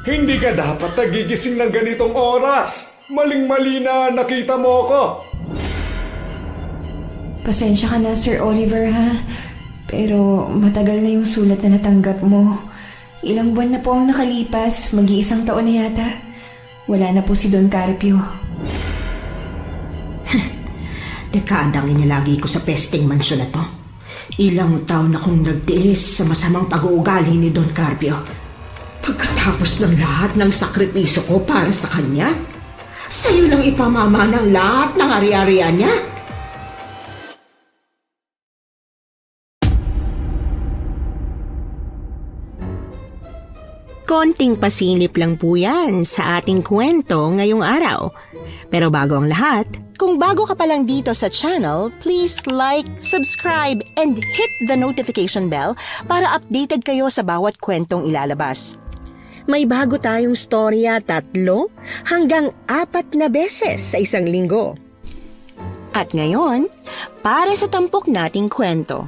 Hindi ka dapat nagigising ng ganitong oras. Maling-mali na nakita mo ko. Pasensya ka na, Sir Oliver, ha? Pero matagal na yung sulat na natanggap mo. Ilang buwan na po ang nakalipas, mag-iisang taon na yata. Wala na po si Don Carpio. Dekadang inilagi ko sa pesting mansyon na to. Ilang taon akong nagtiis sa masamang pag-uugali ni Don Carpio. Pagkatapos ng lahat ng sakripisyo ko para sa kanya, sa'yo lang ipamama ng lahat ng ari-arian niya. Konting pasilip lang po yan sa ating kwento ngayong araw. Pero bago ang lahat, kung bago ka pa lang dito sa channel, please like, subscribe, and hit the notification bell para updated kayo sa bawat kwentong ilalabas. May bago tayong storya 3 hanggang 4 na beses sa isang linggo. At ngayon, para sa tampok nating kwento.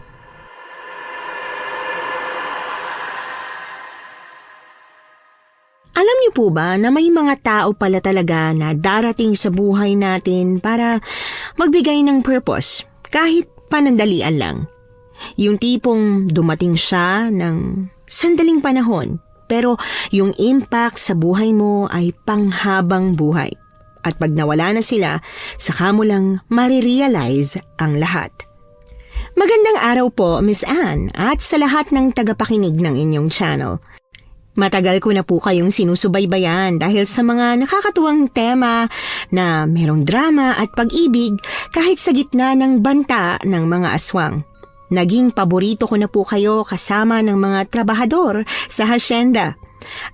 Alam niyo po ba na may mga tao pala talaga na darating sa buhay natin para magbigay ng purpose, kahit panandalian lang. Yung tipong dumating siya ng sandaling panahon, pero yung impact sa buhay mo ay panghabang buhay. At pag nawala na sila, saka mo lang marirealize ang lahat. Magandang araw po, Miss Anne, at sa lahat ng tagapakinig ng inyong channel. Matagal ko na po kayong sinusubaybayan dahil sa mga nakakatuwang tema na merong drama at pag-ibig kahit sa gitna ng banta ng mga aswang. Naging paborito ko na po kayo kasama ng mga trabahador sa hasyenda.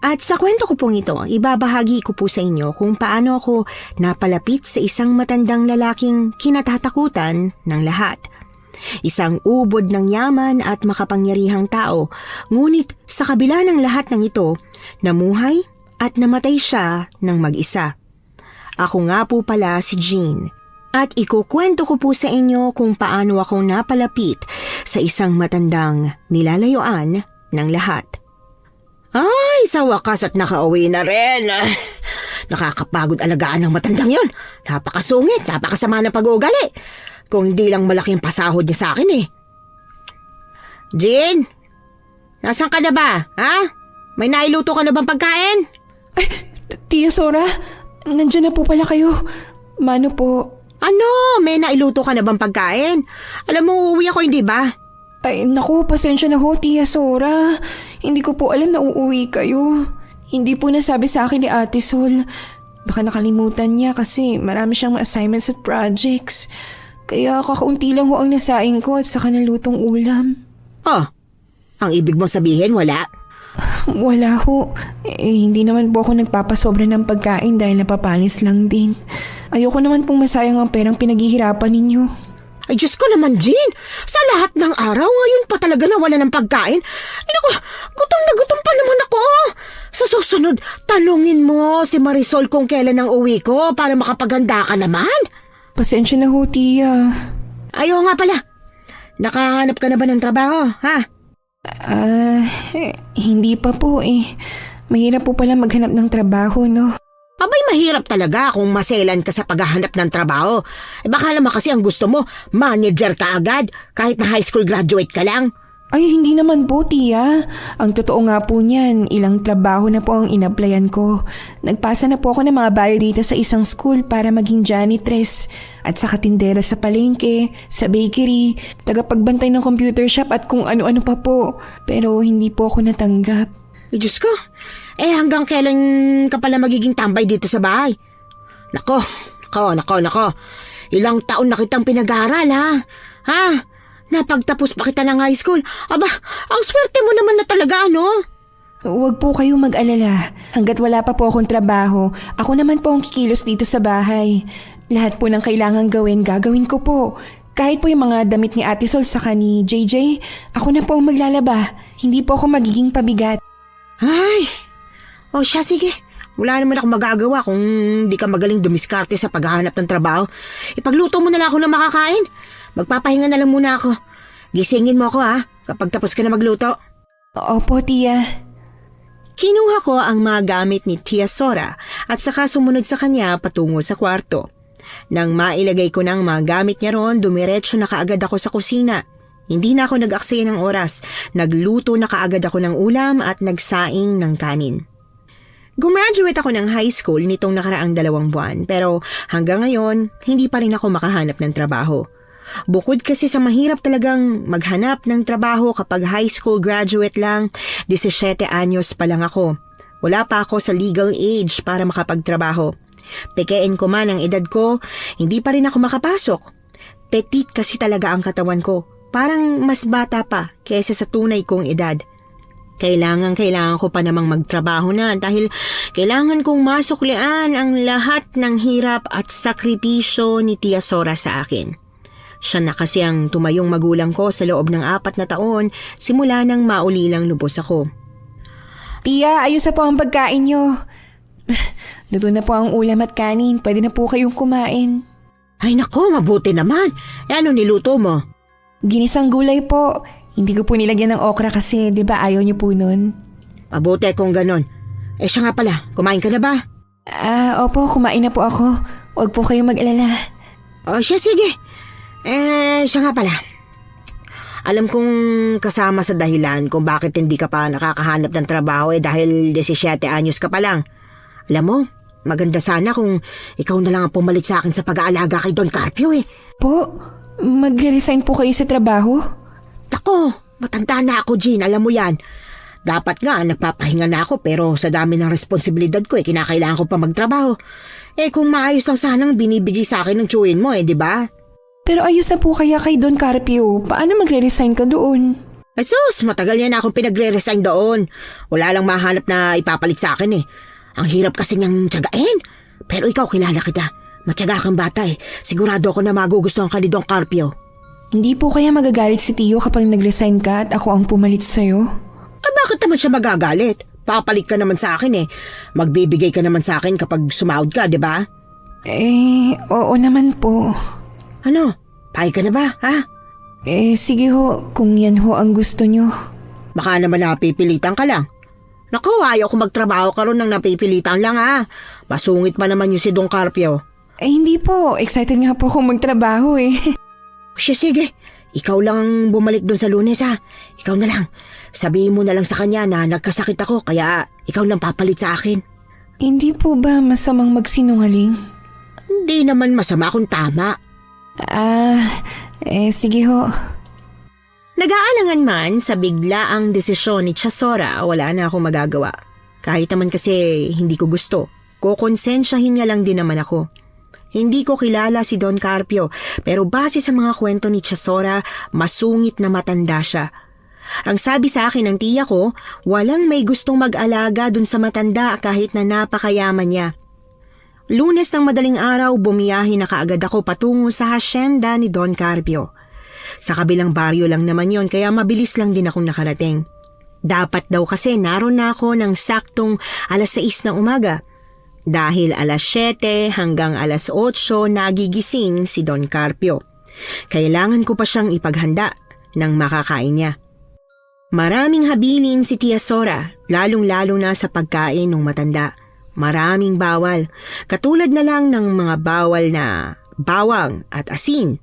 At sa kwento ko pong ito, ibabahagi ko po sa inyo kung paano ako napalapit sa isang matandang lalaking kinatatakutan ng lahat. Isang ubod ng yaman at makapangyarihang tao, ngunit sa kabila ng lahat ng ito, namuhay at namatay siya ng mag-isa. Ako nga po pala si Jean, at ikukwento ko po sa inyo kung paano ako napalapit sa isang matandang nilalayuan ng lahat. Ay, sa wakas at nakauwi na rin. Nakakapagod alagaan ng matandang yon. Napakasungit, napakasama ng pag-uugali. Kung hindi lang malaking pasahod niya sa akin eh. Jean? Nasaan ka na ba? Ha? May nailuto ka na bang pagkain? Ay, Tia Sora, nandyan na po pala kayo. Mano po? Ano? May nailuto ka na bang pagkain? Alam mo, uuwi ako, hindi ba? Ay, naku, pasensya na ho, Tia Sora. Hindi ko po alam na uuwi kayo. Hindi po nasabi sa akin ni Ate Sol. Baka nakalimutan niya kasi marami siyang assignments at projects. Kaya kakaunti lang ho ang nasaing ko at saka nalutong ulam. Oh, ang ibig mong sabihin wala? Wala ho. Hindi naman po ako nagpapasobra ng pagkain dahil napapanis lang din. Ayoko naman pong masayang ang perang pinaghihirapan ninyo. Ay, Diyos ko naman, Jean. Sa lahat ng araw, ngayon pa talaga nawala ng pagkain. Ay, naku, gutom na gutom pa naman ako. Sa susunod, tanungin mo si Marisol kung kailan ang uwi ko para makapaghanda ka naman. Pasensya na ho, Tia. Ayaw nga pala. Nakahanap ka na ba ng trabaho, ha? Hindi pa po eh. Mahirap po pala maghanap ng trabaho, no? Abay, mahirap talaga kung maselan ka sa paghahanap ng trabaho. Baka naman kasi ang gusto mo, manager ka agad, kahit na high school graduate ka lang. Ay, hindi naman po, Tia. Ang totoo nga po niyan, ilang trabaho na po ang inaplayan ko. Nagpasa na po ako ng mga biodata sa isang school para maging janitress. At sa katindera sa palengke, sa bakery, tagapagbantay ng computer shop at kung ano-ano pa po. Pero hindi po ako natanggap. Ay, Diyos ko. Hanggang kailan ka pala magiging tambay dito sa bahay? Nako. Ilang taon na kitang pinag-aaral, ha? Ha? Napagtapos pa kita ng high school. Aba, ang swerte mo naman na talaga, ano? Huwag po kayong mag-alala. Hanggat wala pa po akong trabaho, ako naman po ang kikilos dito sa bahay. Lahat po ng kailangang gawin, gagawin ko po. Kahit po yung mga damit ni Ate Sol saka ni JJ, ako na po ang maglalaba. Hindi po ako magiging pabigat. Ay, siya, sige. Wala naman ako magagawa kung di ka magaling dumiskarte sa paghahanap ng trabaho. Ipagluto mo na lang ako ng makakain. Magpapahinga na lang muna ako. Gisingin mo ako, ha, kapag tapos ka na magluto. Opo, Tia. Kinuha ko ang mga gamit ni Tia Sora at saka sumunod sa kanya patungo sa kwarto. Nang mailagay ko ng mga gamit niya ron, dumiretso na kaagad ako sa kusina. Hindi na ako nag-aksaya ng oras. Nagluto na kaagad ako ng ulam at nagsaing ng kanin. Gumraduate ako ng high school nitong nakaraang 2 buwan pero hanggang ngayon hindi pa rin ako makahanap ng trabaho. Bukod kasi sa mahirap talagang maghanap ng trabaho kapag high school graduate lang, 17 anyos pa lang ako. Wala pa ako sa legal age para makapagtrabaho. Pekein ko man ang edad ko, hindi pa rin ako makapasok. Petit kasi talaga ang katawan ko. Parang mas bata pa kaysa sa tunay kong edad. Kailangan ko pa namang magtrabaho na dahil kailangan kong masuklian ang lahat ng hirap at sakripisyo ni Tia Sora sa akin. Siya na kasi ang tumayong magulang ko sa loob ng 4 na taon simula nang maulilang lubos ako. Tia, ayos na po ang pagkain nyo. Luto na po ang ulam at kanin. Pwede na po kayong kumain. Ay nako, mabuti naman. Ano niluto mo? Ginisang gulay po. Hindi ko po nilagyan ng okra kasi, di ba ayaw niyo po nun? Mabuti kung ganon. Siya nga pala, kumain ka na ba? Opo, kumain na po ako. Huwag po kayong mag-alala. Siya, sige. Siya nga pala. Alam kong kasama sa dahilan kung bakit hindi ka pa nakakahanap ng trabaho dahil 17 anyos ka pa lang. Alam mo, maganda sana kung ikaw na lang ang pumalit sa akin sa pag-aalaga kay Don Carpio Po, magre-resign po kayo sa trabaho? Tako, matanda na ako, Jean, alam mo yan. Dapat nga, nagpapahinga na ako pero sa dami ng responsibilidad ko kinakailangan ko pa magtrabaho. Kung maayos lang sanang binibigay sa akin ng tsuhin mo di ba? Pero ayos na po kaya kay Don Carpio. Paano magre-resign ka doon? Ay sus, matagal yan na akong pinagre-resign doon. Wala lang mahanap na ipapalit sa akin Ang hirap kasi niyang tiyagain. Pero ikaw, kilala kita. Matyaga kang bata Sigurado ako na magugustuhan ka ni Don Carpio. Hindi po kaya magagalit si Tio kapag nag-resign ka at ako ang pumalit sa'yo? Bakit naman siya magagalit? Papalit ka naman sa akin Magbibigay ka naman sa akin kapag sumahod ka, di ba? Oo naman po. Ano? Payag ka na ba, ha? Sige ho, kung yan ho ang gusto nyo. Baka naman napipilitan ka lang. Naku, ayaw ko magtrabaho ka ron ng napipilitan lang, ha? Masungit pa naman yung si Don Carpio. Hindi po. Excited nga po akong magtrabaho Siya, sige. Ikaw lang ang bumalik doon sa Lunes, ha? Ikaw na lang. Sabihin mo na lang sa kanya na nagkasakit ako kaya ikaw lang papalit sa akin. Hindi po ba masamang magsinungaling? Hindi naman masama kung tama. Sige ho. Nag-aalangan man sa biglaang desisyon ni Tia Sora, wala na akong magagawa. Kahit naman kasi hindi ko gusto, kukonsensyahin niya lang din naman ako. Hindi ko kilala si Don Carpio pero base sa mga kwento ni Tia Sora, masungit na matanda siya. Ang sabi sa akin ng tiya ko, walang may gustong mag-alaga dun sa matanda kahit na napakayaman niya. Lunes ng madaling araw, bumiyahe na kaagad ako patungo sa hasyenda ni Don Carpio. Sa kabilang baryo lang naman yon kaya mabilis lang din akong nakarating. Dapat daw kasi naroon na ako ng saktong 6:00 ng umaga. Dahil 7:00 hanggang 8:00 nagigising si Don Carpio. Kailangan ko pa siyang ipaghanda ng makakain niya. Maraming habilin si Tia Sora, lalong-lalo na sa pagkain ng matanda. Maraming bawal, katulad na lang ng mga bawal na bawang at asin.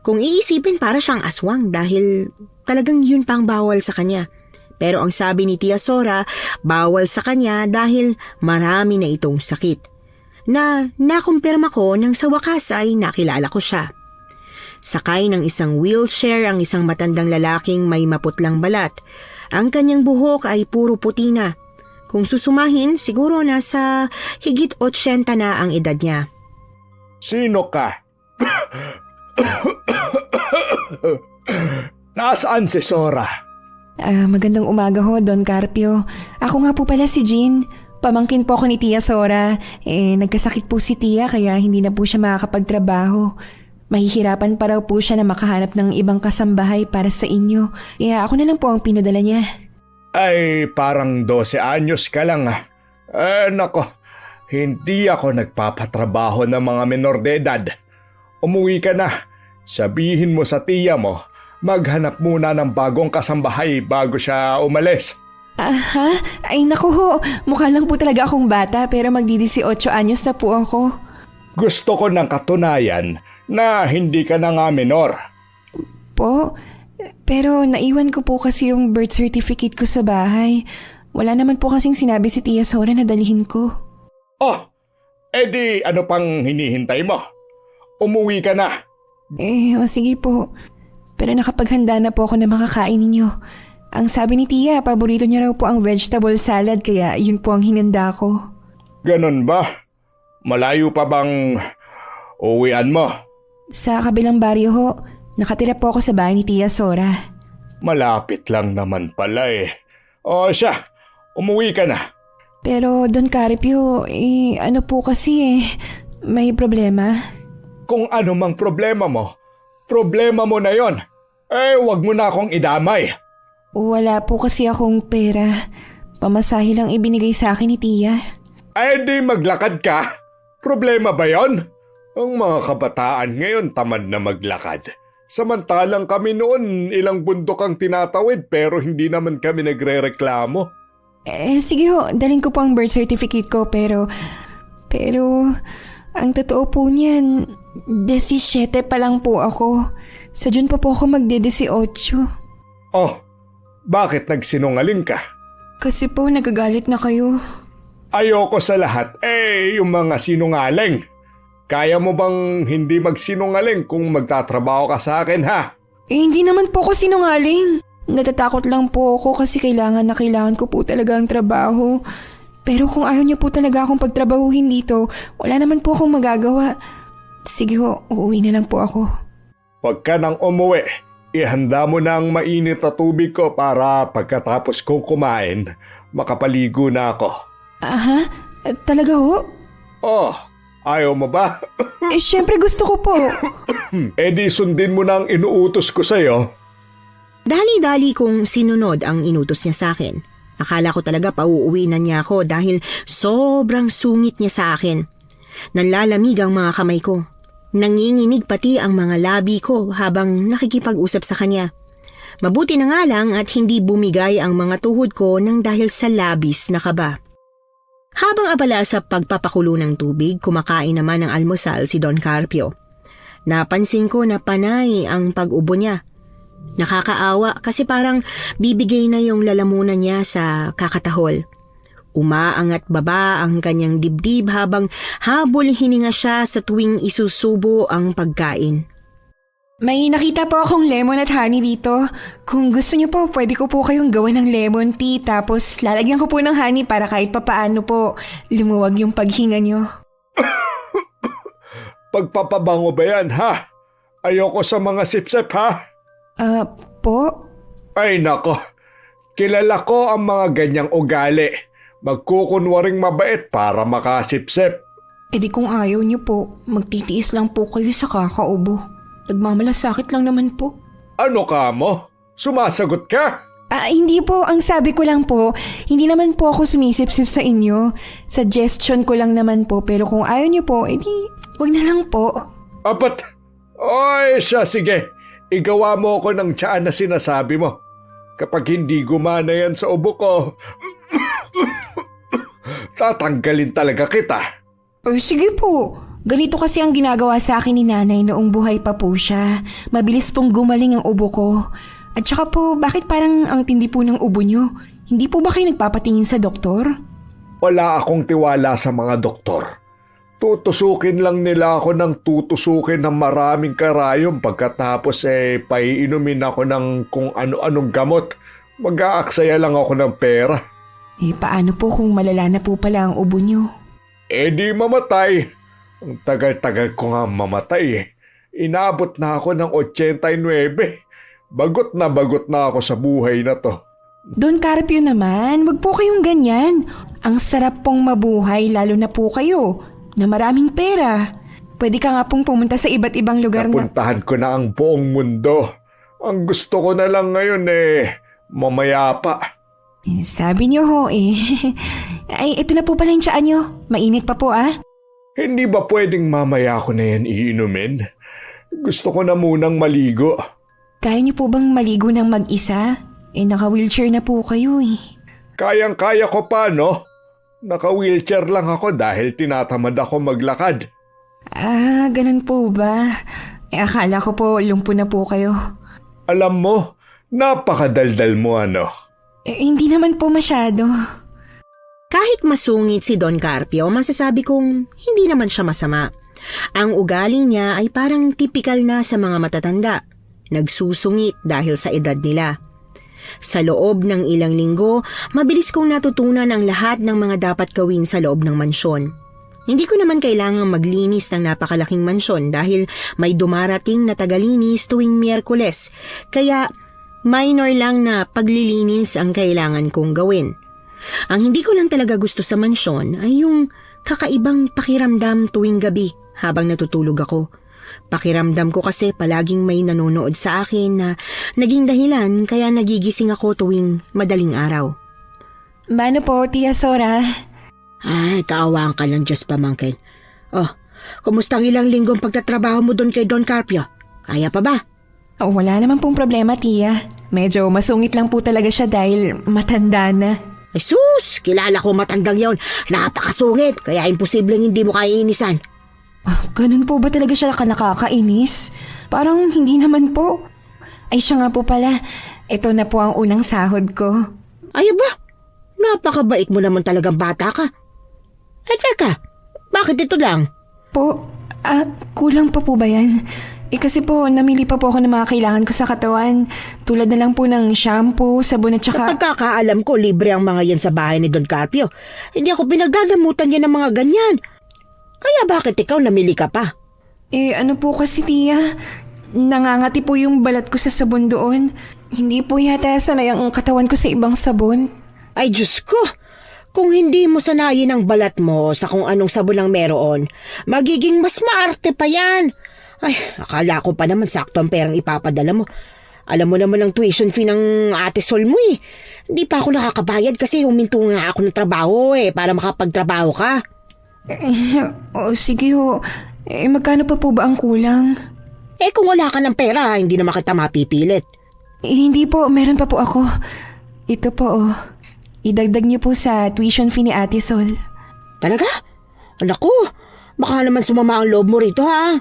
Kung iisipin para siyang aswang dahil talagang yun pang bawal sa kanya. Pero ang sabi ni Tia Sora, bawal sa kanya dahil marami na itong sakit. Na nakumpirma ko nang sa wakas ay nakilala ko siya. Sakay ng isang wheelchair ang isang matandang lalaking may maputlang balat. Ang kanyang buhok ay puro puti na. Kung susumahin, siguro nasa higit 80 na ang edad niya. Sino ka? Nasaan si Sora? Magandang umaga ho, Don Carpio. Ako nga po pala si Jean. Pamangkin po ako ni Tia Sora. Nagkasakit po si Tia kaya hindi na po siya makakapagtrabaho. Mahihirapan pa raw po siya na makahanap ng ibang kasambahay para sa inyo. Kaya ako na lang po ang pinadala niya. Ay, parang 12 anyos ka lang nako, hindi ako nagpapatrabaho ng mga menor de edad. Umuwi ka na. Sabihin mo sa tiya mo, maghanap muna ng bagong kasambahay bago siya umalis. Ha? Ay naku ho, mukha lang po talaga akong bata pero magdi-18 anyos na po ako. Gusto ko ng katunayan na hindi ka na nga minor. Po? Pero naiwan ko po kasi yung birth certificate ko sa bahay. Wala naman po kasing sinabi si Tia Sora na dalhin ko. Oh, edi ano pang hinihintay mo? Umuwi ka na. Sige po. Pero nakapaghanda na po ako na makakain ninyo. Ang sabi ni Tia, paborito niya raw po ang vegetable salad kaya yun po ang hinanda ko. Ganon ba? Malayo pa bang uwian mo? Sa kabilang baryo ho, nakatira po ako sa bahay ni Tia Sora. Malapit lang naman pala eh. O siya, umuwi ka na. Pero Don Carpio, ano po kasi may problema. Kung ano mang problema mo na yon. Wag mo na akong idamay. Wala po kasi akong pera. Pamasahe lang ibinigay sa akin ni Tia. Di maglakad ka. Problema ba yon? Ang mga kabataan ngayon tamad na maglakad. Samantalang kami noon ilang bundok ang tinatawid pero hindi naman kami nagre-reklamo. Sige ho, dalhin ko po ang birth certificate ko pero ang totoo po niyan, 17 pa lang po ako. Sa June pa po ako magde-18. Oh, bakit nagsinungaling ka? Kasi po nagagalit na kayo. Ayoko sa lahat, yung mga sinungaling. Kaya mo bang hindi magsinungaling kung magtatrabaho ka sa akin, ha? Hindi naman po ako sinungaling. Natatakot lang po ako kasi kailangan ko po talaga ang trabaho. Pero kung ayaw niyo po talaga akong pagtrabahuhin dito, wala naman po akong magagawa. Sige ho, uuwi na lang po ako. Huwag ka nang umuwi. Ihanda mo na ang mainit na tubig ko para pagkatapos kong kumain, makapaligo na ako. Aha? Talaga ho? Oh, ayaw mo ba? Syempre gusto ko po. Di sundin mo na ang inuutos ko sa'yo. Dali-dali kong sinunod ang inutos niya sa akin. Akala ko talaga pauuwi na niya ako dahil sobrang sungit niya sa akin. Nanlalamig ang mga kamay ko. Nanginginig pati ang mga labi ko habang nakikipag-usap sa kanya. Mabuti na nga lang at hindi bumigay ang mga tuhod ko nang dahil sa labis na kaba. Habang abala sa pagpapakulo ng tubig, kumakain naman ng almusal si Don Carpio. Napansin ko na panay ang pag-ubo niya. Nakakaawa kasi parang bibigay na yung lalamunan niya sa kakatahol. Umaangat baba ang kanyang dibdib habang habol hininga siya sa tuwing isusubo ang pagkain. May nakita po akong lemon at honey dito. Kung gusto niyo po, pwede ko po kayong gawa ng lemon tea tapos lalagyan ko po ng honey para kahit papaano po lumuwag yung paghinga niyo. Pagpapabango ba yan, ha? Ayoko sa mga sip-sip, ha? Po? Ay nako, kilala ko ang mga ganyang ugali. Magkukunwaring mabait para makasip-sip. Di kung ayaw niyo po, magtitiis lang po kayo sa kakaubo. Nagmamalasakit lang naman po. Ano ka mo? Sumasagot ka? Hindi po. Ang sabi ko lang po, hindi naman po ako sumisip-sip sa inyo. Suggestion ko lang naman po, pero kung ayaw niyo po, edi wag na lang po. Apat? Oy, siya, sige. Igawa mo ako ng tiyaan na sinasabi mo. Kapag hindi gumana yan sa ubo ko, tatanggalin talaga kita. Sige po. Ganito kasi ang ginagawa sa akin ni nanay noong buhay pa po siya. Mabilis pong gumaling ang ubo ko. At saka po, bakit parang ang tindi po ng ubo niyo? Hindi po ba kayo nagpapatingin sa doktor? Wala akong tiwala sa mga doktor. Tutusukin lang nila ako ng tutusukin ng maraming karayom pagkatapos paiinumin ako ng kung ano-anong gamot. Mag-aaksaya lang ako ng pera. Paano po kung malala na po pala ang ubo niyo? Di mamatay. Ang tagal-tagal ko nga mamatay. Inabot na ako ng 89. Bagot na ako sa buhay na to. Don Carpio naman, wag po kayong ganyan. Ang sarap pong mabuhay lalo na po kayo na maraming pera. Pwede ka nga pong pumunta sa iba't ibang lugar na... Napuntahan ko na ang buong mundo. Ang gusto ko na lang ngayon mamaya pa. Sabi niyo ho Ay, ito na po pala yung tiyaan niyo. Mainit pa po Hindi ba pwedeng mamaya ko na yan iinumin? Gusto ko na munang maligo. Kaya niyo po bang maligo ng mag-isa? Naka-wheelchair na po kayo Kayang-kaya ko pa, no? Naka-wheelchair lang ako dahil tinatamad ako maglakad. Ah, ganun po ba? Akala ko po lumpo na po kayo. Alam mo, napakadaldal mo ano. Hindi naman po masyado. Kahit masungit si Don Carpio, masasabi kong hindi naman siya masama. Ang ugali niya ay parang tipikal na sa mga matatanda. Nagsusungit dahil sa edad nila. Sa loob ng ilang linggo, mabilis kong natutunan ang lahat ng mga dapat gawin sa loob ng mansyon. Hindi ko naman kailangang maglinis ng napakalaking mansyon dahil may dumarating na tagalinis tuwing Miyerkules, kaya minor lang na paglilinis ang kailangan kong gawin. Ang hindi ko lang talaga gusto sa mansyon ay yung kakaibang pakiramdam tuwing gabi habang natutulog ako. Pakiramdam ko kasi palaging may nanonood sa akin na naging dahilan kaya nagigising ako tuwing madaling araw. Mano po, Tia Sora? Ay, kaawaan ka ng Diyos, pamangkin. Oh, kumusta ang ilang linggong pagtatrabaho mo doon kay Don Carpio? Kaya pa ba? Oh, wala naman pong problema, Tia. Medyo masungit lang po talaga siya dahil matanda na. Ay sus, kilala ko matandang yon. Napakasungit, kaya imposibleng hindi mo kaiinisan. Oh, ganun po ba talaga siya nakakainis? Parang hindi naman po. Ay siya nga po pala, ito na po ang unang sahod ko. Ay ba? Napakabait mo naman talagang bata ka. Eh teka, bakit ito lang? Po, kulang pa po ba yan? Kasi po, namili pa po ako ng mga kailangan ko sa katawan. Tulad na lang po ng shampoo, sabon at Sa saka... pagkakaalam ko, libre ang mga yan sa bahay ni Don Carpio. Hindi ako pinagdadamutan niya ng mga ganyan. Kaya bakit ikaw namili ka pa? Ano po kasi, Tia? Nangangati po yung balat ko sa sabon doon. Hindi po yata sanay ang katawan ko sa ibang sabon. Ay Diyos ko, kung hindi mo sanayin ang balat mo sa kung anong sabon ang meron, magiging mas maarte pa yan. Ay, akala ko pa naman sakto ang perang ipapadala mo. Alam mo naman ang tuition fee ng ate Sol mo eh. Hindi pa ako nakakabayad kasi huminto nga ako ng trabaho para makapagtrabaho ka. Sige ho. Magkano pa po ba ang kulang? Kung wala ka ng pera, hindi naman kita mapipilit. Hindi po, meron pa po ako. Ito po Idagdag niyo po sa tuition fee ni Ate Sol. Talaga? Anak ko, baka naman sumama ang loob mo rito ha?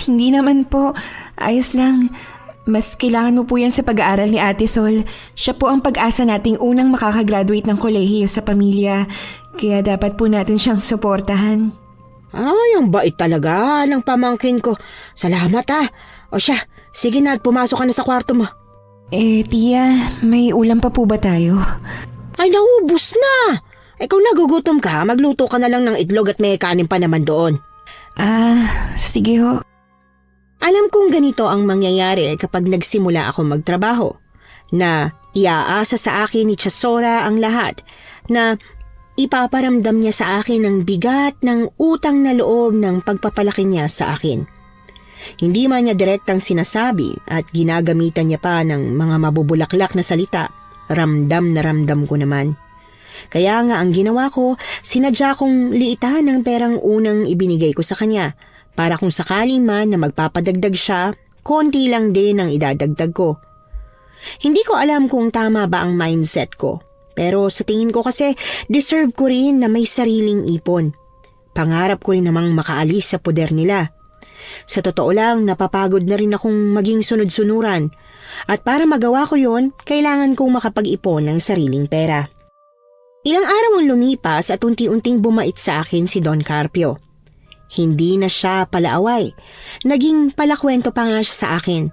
Hindi naman po. Ayos lang. Mas kailangan mo po yan sa pag-aaral ni Ate Sol. Siya po ang pag-asa nating unang makakagraduate ng kolehiyo sa pamilya. Kaya dapat po natin siyang suportahan. Ay, ang bait talaga ng pamangkin ko. Salamat ha. O siya, sige na, pumasok ka na sa kwarto mo. Tia, may ulam pa po ba tayo? Ay, naubos na. Kung nagugutom ka, magluto ka na lang ng itlog at may kanin pa naman doon. Sige ho. Alam kong ganito ang mangyayari kapag nagsimula ako magtrabaho. Na iaasa sa akin ni Chasora ang lahat. Na ipaparamdam niya sa akin ang bigat ng utang na loob ng pagpapalaki niya sa akin. Hindi man niya direktang sinasabi at ginagamitan niya pa ng mga mabubulaklak na salita. Ramdam na ramdam ko naman. Kaya nga ang ginawa ko, sinadya kong liitahan ng perang unang ibinigay ko sa kanya para kung sakali man na magpapadagdag siya, konti lang din ang idadagdag ko. Hindi ko alam kung tama ba ang mindset ko, pero sa tingin ko kasi deserve ko rin na may sariling ipon. Pangarap ko rin namang makaalis sa poder nila. Sa totoo lang, napapagod na rin akong maging sunod-sunuran. At para magawa ko yon, kailangan kong makapag-ipon ng sariling pera. Ilang araw ang lumipas at unti-unting bumait sa akin si Don Carpio. Hindi na siya palaaway. Naging palakwento pa nga siya sa akin.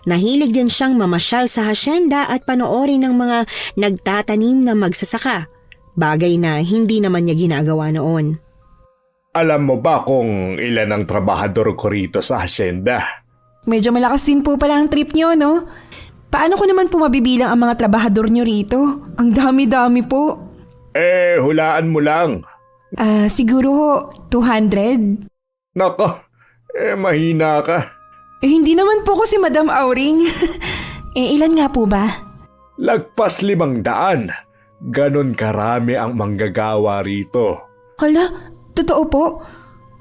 Nahilig din siyang mamasyal sa hasyenda at panoorin ng mga nagtatanim na magsasaka. Bagay na hindi naman niya ginagawa noon. Alam mo ba kung ilan ang trabahador ko rito sa hasyenda? Medyo malakas din po pala ang trip niyo, no? Paano ko naman po mabibilang ang mga trabahador niyo rito? Ang dami-dami po. Hulaan mo lang. Siguro 200? Nako, mahina ka. Hindi naman po ko si Madam Auring. Ilan nga po ba? Lagpas 500. Ganon karami ang manggagawa rito. Hala, totoo po?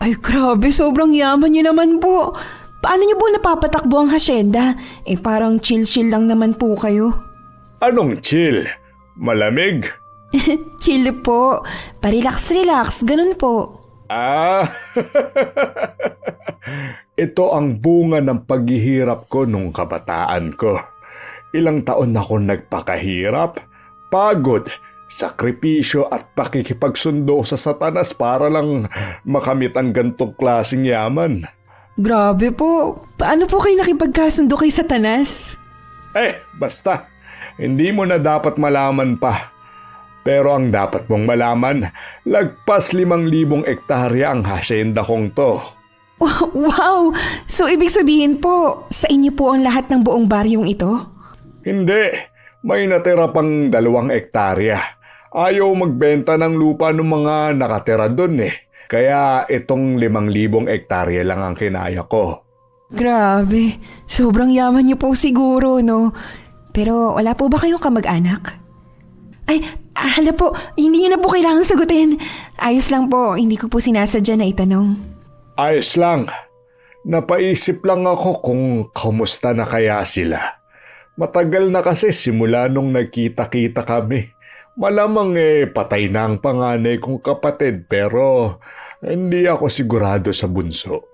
Ay grabe, sobrang yaman niyo naman po. Paano niyo po napapatakbo ang hasyenda? Parang chill-chill lang naman po kayo. Anong chill? Malamig? Chill po. Parelax-relax, ganun po. Ah, ito ang bunga ng paghihirap ko nung kabataan ko. Ilang taon na akong nagpakahirap, pagod, sakripisyo at pakikipagsundo sa Satanas para lang makamit ang gantong klaseng yaman. Grabe po. Paano po kayo nakipagkasundo kay Satanas? Basta, hindi mo na dapat malaman pa. Pero ang dapat mong malaman, lagpas 5,000 ektarya ang hasyenda kong to. Wow! So ibig sabihin po, sa inyo po ang lahat ng buong baryong ito? Hindi, may natira pang 2 ektarya. Ayaw magbenta ng lupa ng mga nakatira dun eh. Kaya itong 5,000 ektarya lang ang kinaya ko. Grabe, sobrang yaman niyo po siguro, no? Pero wala po ba kayong kamag-anak? Ay, hala po, hindi niyo na po kailangan sagutin. Ayos lang po, hindi ko po sinasadya na itanong. Ayos lang. Napaisip lang ako kung kamusta na kaya sila. Matagal na kasi simula nung nagkita-kita kami. Malamang patay na ang panganay kong kapatid pero hindi ako sigurado sa bunso.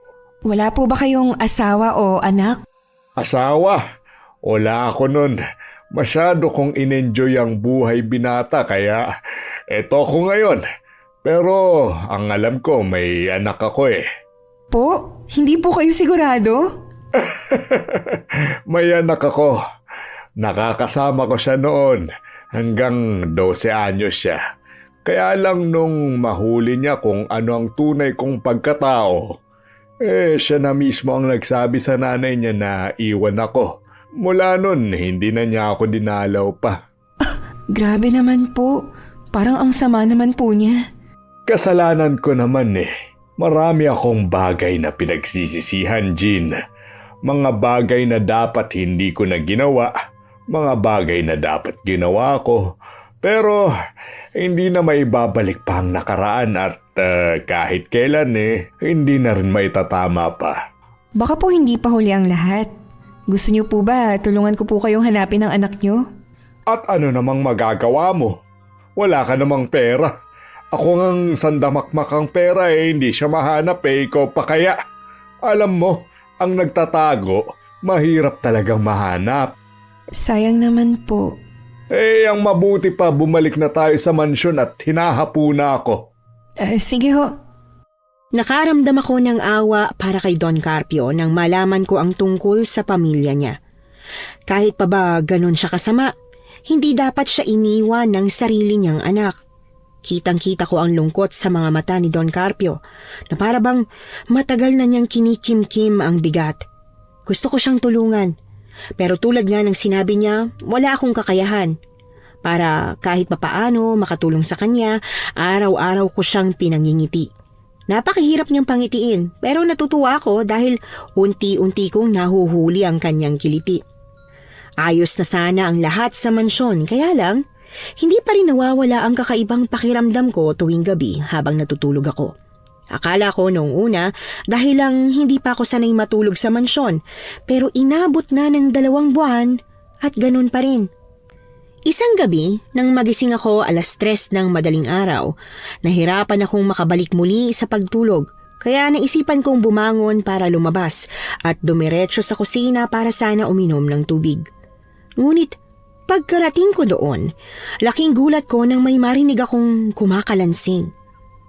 Wala po ba kayong asawa o anak? Asawa? Wala ako nun. Masyado kong in-enjoy ang buhay binata kaya eto ako ngayon. Pero ang alam ko may anak ako eh. Po? Hindi po kayo sigurado? May anak ako. Nakakasama ko siya noon. Hanggang 12 anyos siya. Kaya lang nung mahuli niya kung ano ang tunay kong pagkatao, siya na mismo ang nagsabi sa nanay niya na iwan ako. Mula nun, hindi na niya ako dinalaw pa. Grabe naman po. Parang ang sama naman po niya. Kasalanan ko naman eh. Marami akong bagay na pinagsisisihan, Jean. Mga bagay na dapat hindi ko na ginawa. Mga bagay na dapat ginawa ko. Pero hindi na maibabalik pa ang nakaraan at kahit kailan hindi na rin maitatama pa. Baka po hindi pa huli ang lahat. Gusto niyo po ba tulungan ko po kayong hanapin ang anak niyo? At ano namang magagawa mo? Wala ka namang pera. Ako ngang sandamakmak ang pera hindi siya mahanap ikaw pa kaya. Alam mo, ang nagtatago, mahirap talagang mahanap. Sayang naman po. Ang mabuti pa bumalik na tayo sa mansyon at hinahapuna ako. Sige ho. Nakaramdam ako ng awa para kay Don Carpio nang malaman ko ang tungkol sa pamilya niya. Kahit pa ba ganon siya kasama, hindi dapat siya iniwan ng sarili niyang anak. Kitang-kita ko ang lungkot sa mga mata ni Don Carpio na para bang matagal na niyang kinikim-kim ang bigat. Gusto ko siyang tulungan, pero tulad nga ng sinabi niya, wala akong kakayahan. Para kahit papaano makatulong sa kanya, araw-araw ko siyang pinangingiti. Napakahirap niyang pangitiin pero natutuwa ako dahil unti-unti kong nahuhuli ang kanyang kiliti. Ayos na sana ang lahat sa mansyon kaya lang hindi pa rin nawawala ang kakaibang pakiramdam ko tuwing gabi habang natutulog ako. Akala ko noong una dahil lang hindi pa ako sanay matulog sa mansyon pero inabot na ng 2 buwan at ganun pa rin. Isang gabi, nang magising ako 3:00 ng madaling araw, nahirapan akong makabalik muli sa pagtulog. Kaya naisipan kong bumangon para lumabas at dumiretso sa kusina para sana uminom ng tubig. Ngunit pagkarating ko doon, laking gulat ko nang may marinig akong kumakalansing.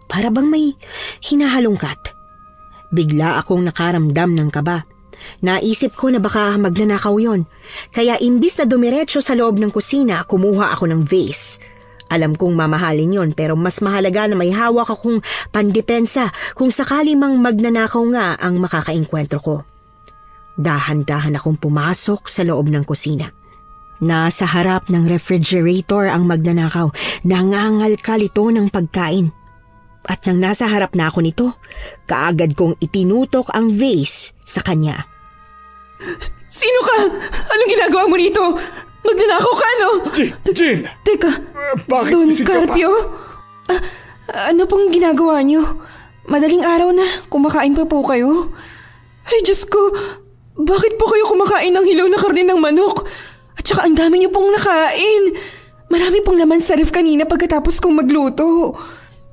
Para bang may hinahalungkat. Bigla akong nakaramdam ng kaba. Naisip ko na baka magnanakaw yon. Kaya imbis na dumiretso sa loob ng kusina, kumuha ako ng vase. Alam kong mamahalin yon pero mas mahalaga na may hawak akong pandepensa kung sakali mang magnanakaw nga ang makakaengkwentro ko. Dahan-dahan akong pumasok sa loob ng kusina. Nasa harap ng refrigerator ang magnanakaw. Nangangalkal ito ng pagkain. At nang nasa harap na ako nito, kaagad kong itinutok ang vase sa kanya. Sino ka? Anong ginagawa mo rito? Magnanakaw ka, no? Jean! Teka, Bakit Don gising ka pa? Carpio? Ano pong ginagawa niyo? Madaling araw na, kumakain pa po kayo? Ay, Diyos ko, bakit po kayo kumakain ng hilaw na karne ng manok? At saka ang dami niyo pong nakain. Marami pong laman sa ref kanina pagkatapos kong magluto.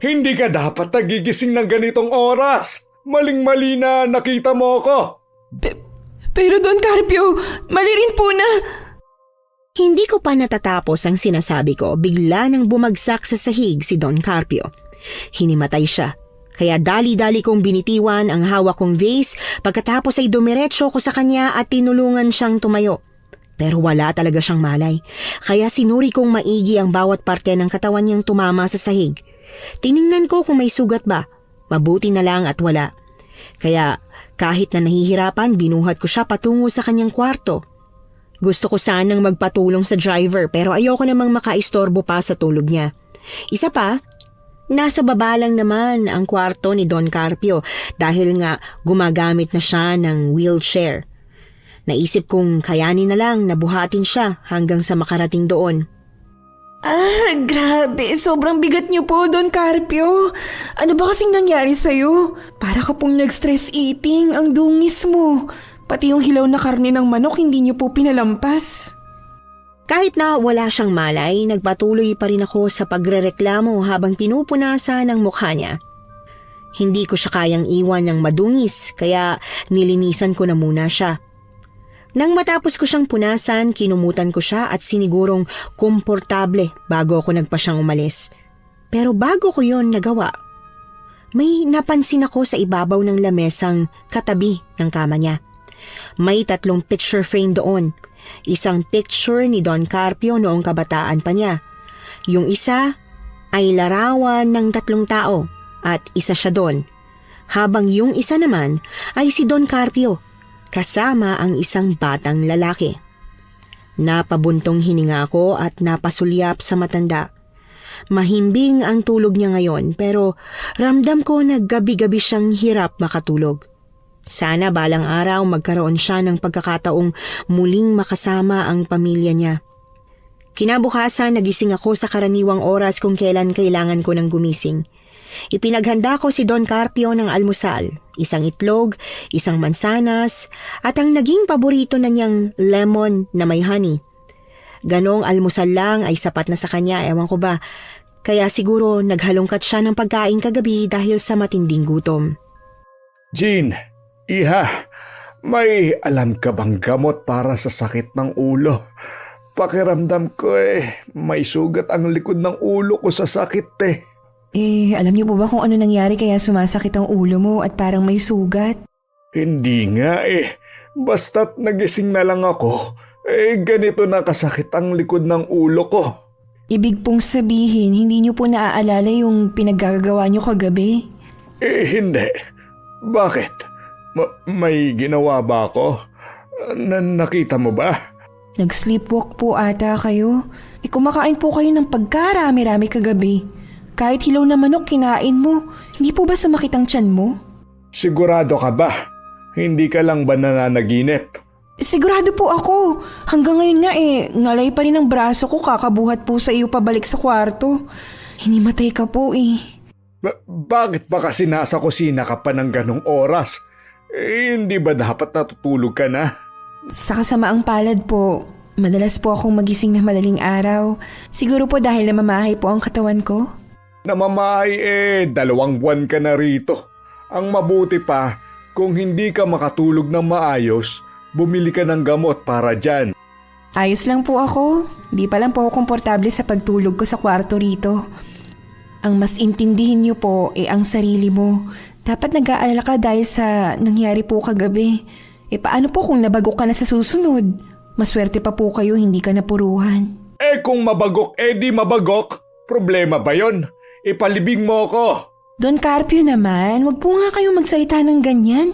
Hindi ka dapat nagigising ng ganitong oras. Maling-mali na nakita mo ako. Pero Don Carpio, mali rin po na... Hindi ko pa natatapos ang sinasabi ko, bigla nang bumagsak sa sahig si Don Carpio. Hinimatay siya, kaya dali-dali kong binitiwan ang hawak kong vase pagkatapos ay dumiretso ko sa kanya at tinulungan siyang tumayo. Pero wala talaga siyang malay, kaya sinuri kong maigi ang bawat parte ng katawan niyang tumama sa sahig. Tiningnan ko kung may sugat ba, mabuti na lang at wala. Kaya kahit na nahihirapan, binuhat ko siya patungo sa kanyang kwarto. Gusto ko sanang magpatulong sa driver pero ayoko namang makaistorbo pa sa tulog niya. Isa pa, nasa baba lang naman ang kwarto ni Don Carpio dahil nga gumagamit na siya ng wheelchair. Naisip kong kayanin na lang na buhatin siya hanggang sa makarating doon. Grabe. Sobrang bigat niyo po, Don Carpio. Ano ba kasing nangyari sa'yo? Para ka pong nag-stress eating, ang dungis mo. Pati yung hilaw na karne ng manok hindi niyo po pinalampas. Kahit na wala siyang malay, nagpatuloy pa rin ako sa pagrereklamo habang pinupunasan ang mukha niya. Hindi ko siya kayang iwan ng madungis kaya nilinisan ko na muna siya. Nang matapos ko siyang punasan, kinumutan ko siya at sinigurong komportable bago ako nagpa siyang umalis. Pero bago ko yon nagawa, may napansin ako sa ibabaw ng lamesang katabi ng kama niya. May 3 picture frame doon. Isang picture ni Don Carpio noong kabataan pa niya. Yung isa ay larawan ng 3 tao at isa siya doon. Habang yung isa naman ay si Don Carpio kasama ang isang batang lalaki. Napabuntong hininga ako at napasulyap sa matanda. Mahimbing ang tulog niya ngayon pero ramdam ko na gabi-gabi siyang hirap makatulog. Sana balang araw magkaroon siya ng pagkakataong muling makasama ang pamilya niya. Kinabukasan nagising ako sa karaniwang oras kung kailan kailangan ko ng gumising. Ipinaghanda ko si Don Carpio ng almusal, isang itlog, isang mansanas, at ang naging paborito na niyang lemon na may honey. Ganong almusal lang ay sapat na sa kanya, ewan ko ba. Kaya siguro naghalongkat siya ng pagkain kagabi dahil sa matinding gutom. Jean, iha, may alam ka bang gamot para sa sakit ng ulo? Pakiramdam ko may sugat ang likod ng ulo ko sa sakit . Alam niyo po ba kung ano nangyari kaya sumasakit ang ulo mo at parang may sugat? Hindi nga Basta't nagising na lang ako, ganito na kasakit ang likod ng ulo ko. Ibig pong sabihin, hindi niyo po naaalala yung pinaggagawa niyo kagabi? Hindi. Bakit? May ginawa ba ako? Nakita mo ba? Nag-sleepwalk po ata kayo. Kumakain po kayo ng pagkarami-rami kagabi. Kahit hilaw na manok kinain mo, hindi po ba sumakit ang tiyan mo? Sigurado ka ba? Hindi ka lang ba nananaginip? Sigurado po ako. Hanggang ngayon nga ngalay pa rin ang braso ko kakabuhat po sa iyo pabalik sa kwarto. Hinimatay ka po . Bakit ba kasi nasa kusina ka pa ng ganong oras? Hindi ba dapat natutulog ka na? Sa kasamaang palad po, madalas po akong magising na madaling araw. Siguro po dahil namamahay po ang katawan ko. Namamahay 2 buwan ka na rito. Ang mabuti pa, kung hindi ka makatulog ng maayos, bumili ka ng gamot para dyan. Ayos lang po ako. Di pa lang po ako komportable sa pagtulog ko sa kwarto rito. Ang mas intindihin niyo po ang sarili mo. Dapat nag-aalala ka dahil sa nangyari po kagabi. Paano po kung nabagok ka na sa susunod? Maswerte pa po kayo hindi ka napuruhan. Kung mabagok, di mabagok. Problema ba yon? Ipalibing mo ko. Don Carpio naman, wag po nga kayo magsalita ng ganyan.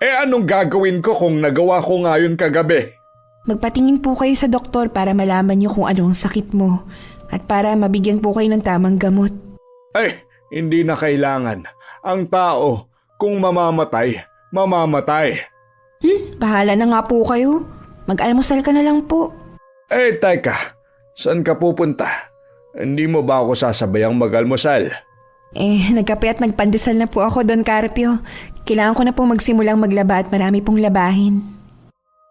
Anong gagawin ko kung nagawa ko nga yun kagabi? Magpatingin po kayo sa doktor para malaman niyo kung anong sakit mo at para mabigyan po kayo ng tamang gamot. Hindi na kailangan. Ang tao, kung mamamatay, mamamatay. Bahala na nga po kayo. Mag-almusal ka na lang po. Teka, saan ka pupunta? Hindi mo ba ako sasabayang mag-almusal? Nagkape at nagpandesal na po ako, Don Carpio. Kailangan ko na po magsimulang maglaba at marami pong labahin.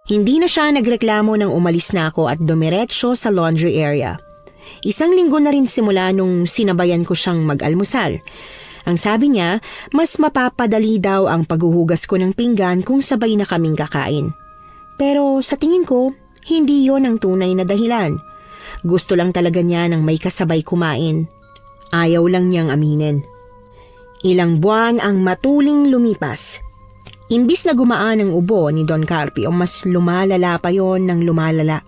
Hindi na siya nagreklamo nang umalis na ako at dumiretso sa laundry area. 1 linggo na rin simula nung sinabayan ko siyang mag-almusal. Ang sabi niya, mas mapapadali daw ang paghuhugas ko ng pinggan kung sabay na kaming kakain. Pero sa tingin ko, hindi yon ang tunay na dahilan. Gusto lang talaga niya ng may kasabay kumain. Ayaw lang niyang aminin. Ilang buwan ang matuling lumipas. Imbis na gumaan ang ubo ni Don Carpio, mas lumalala pa yon ng lumalala.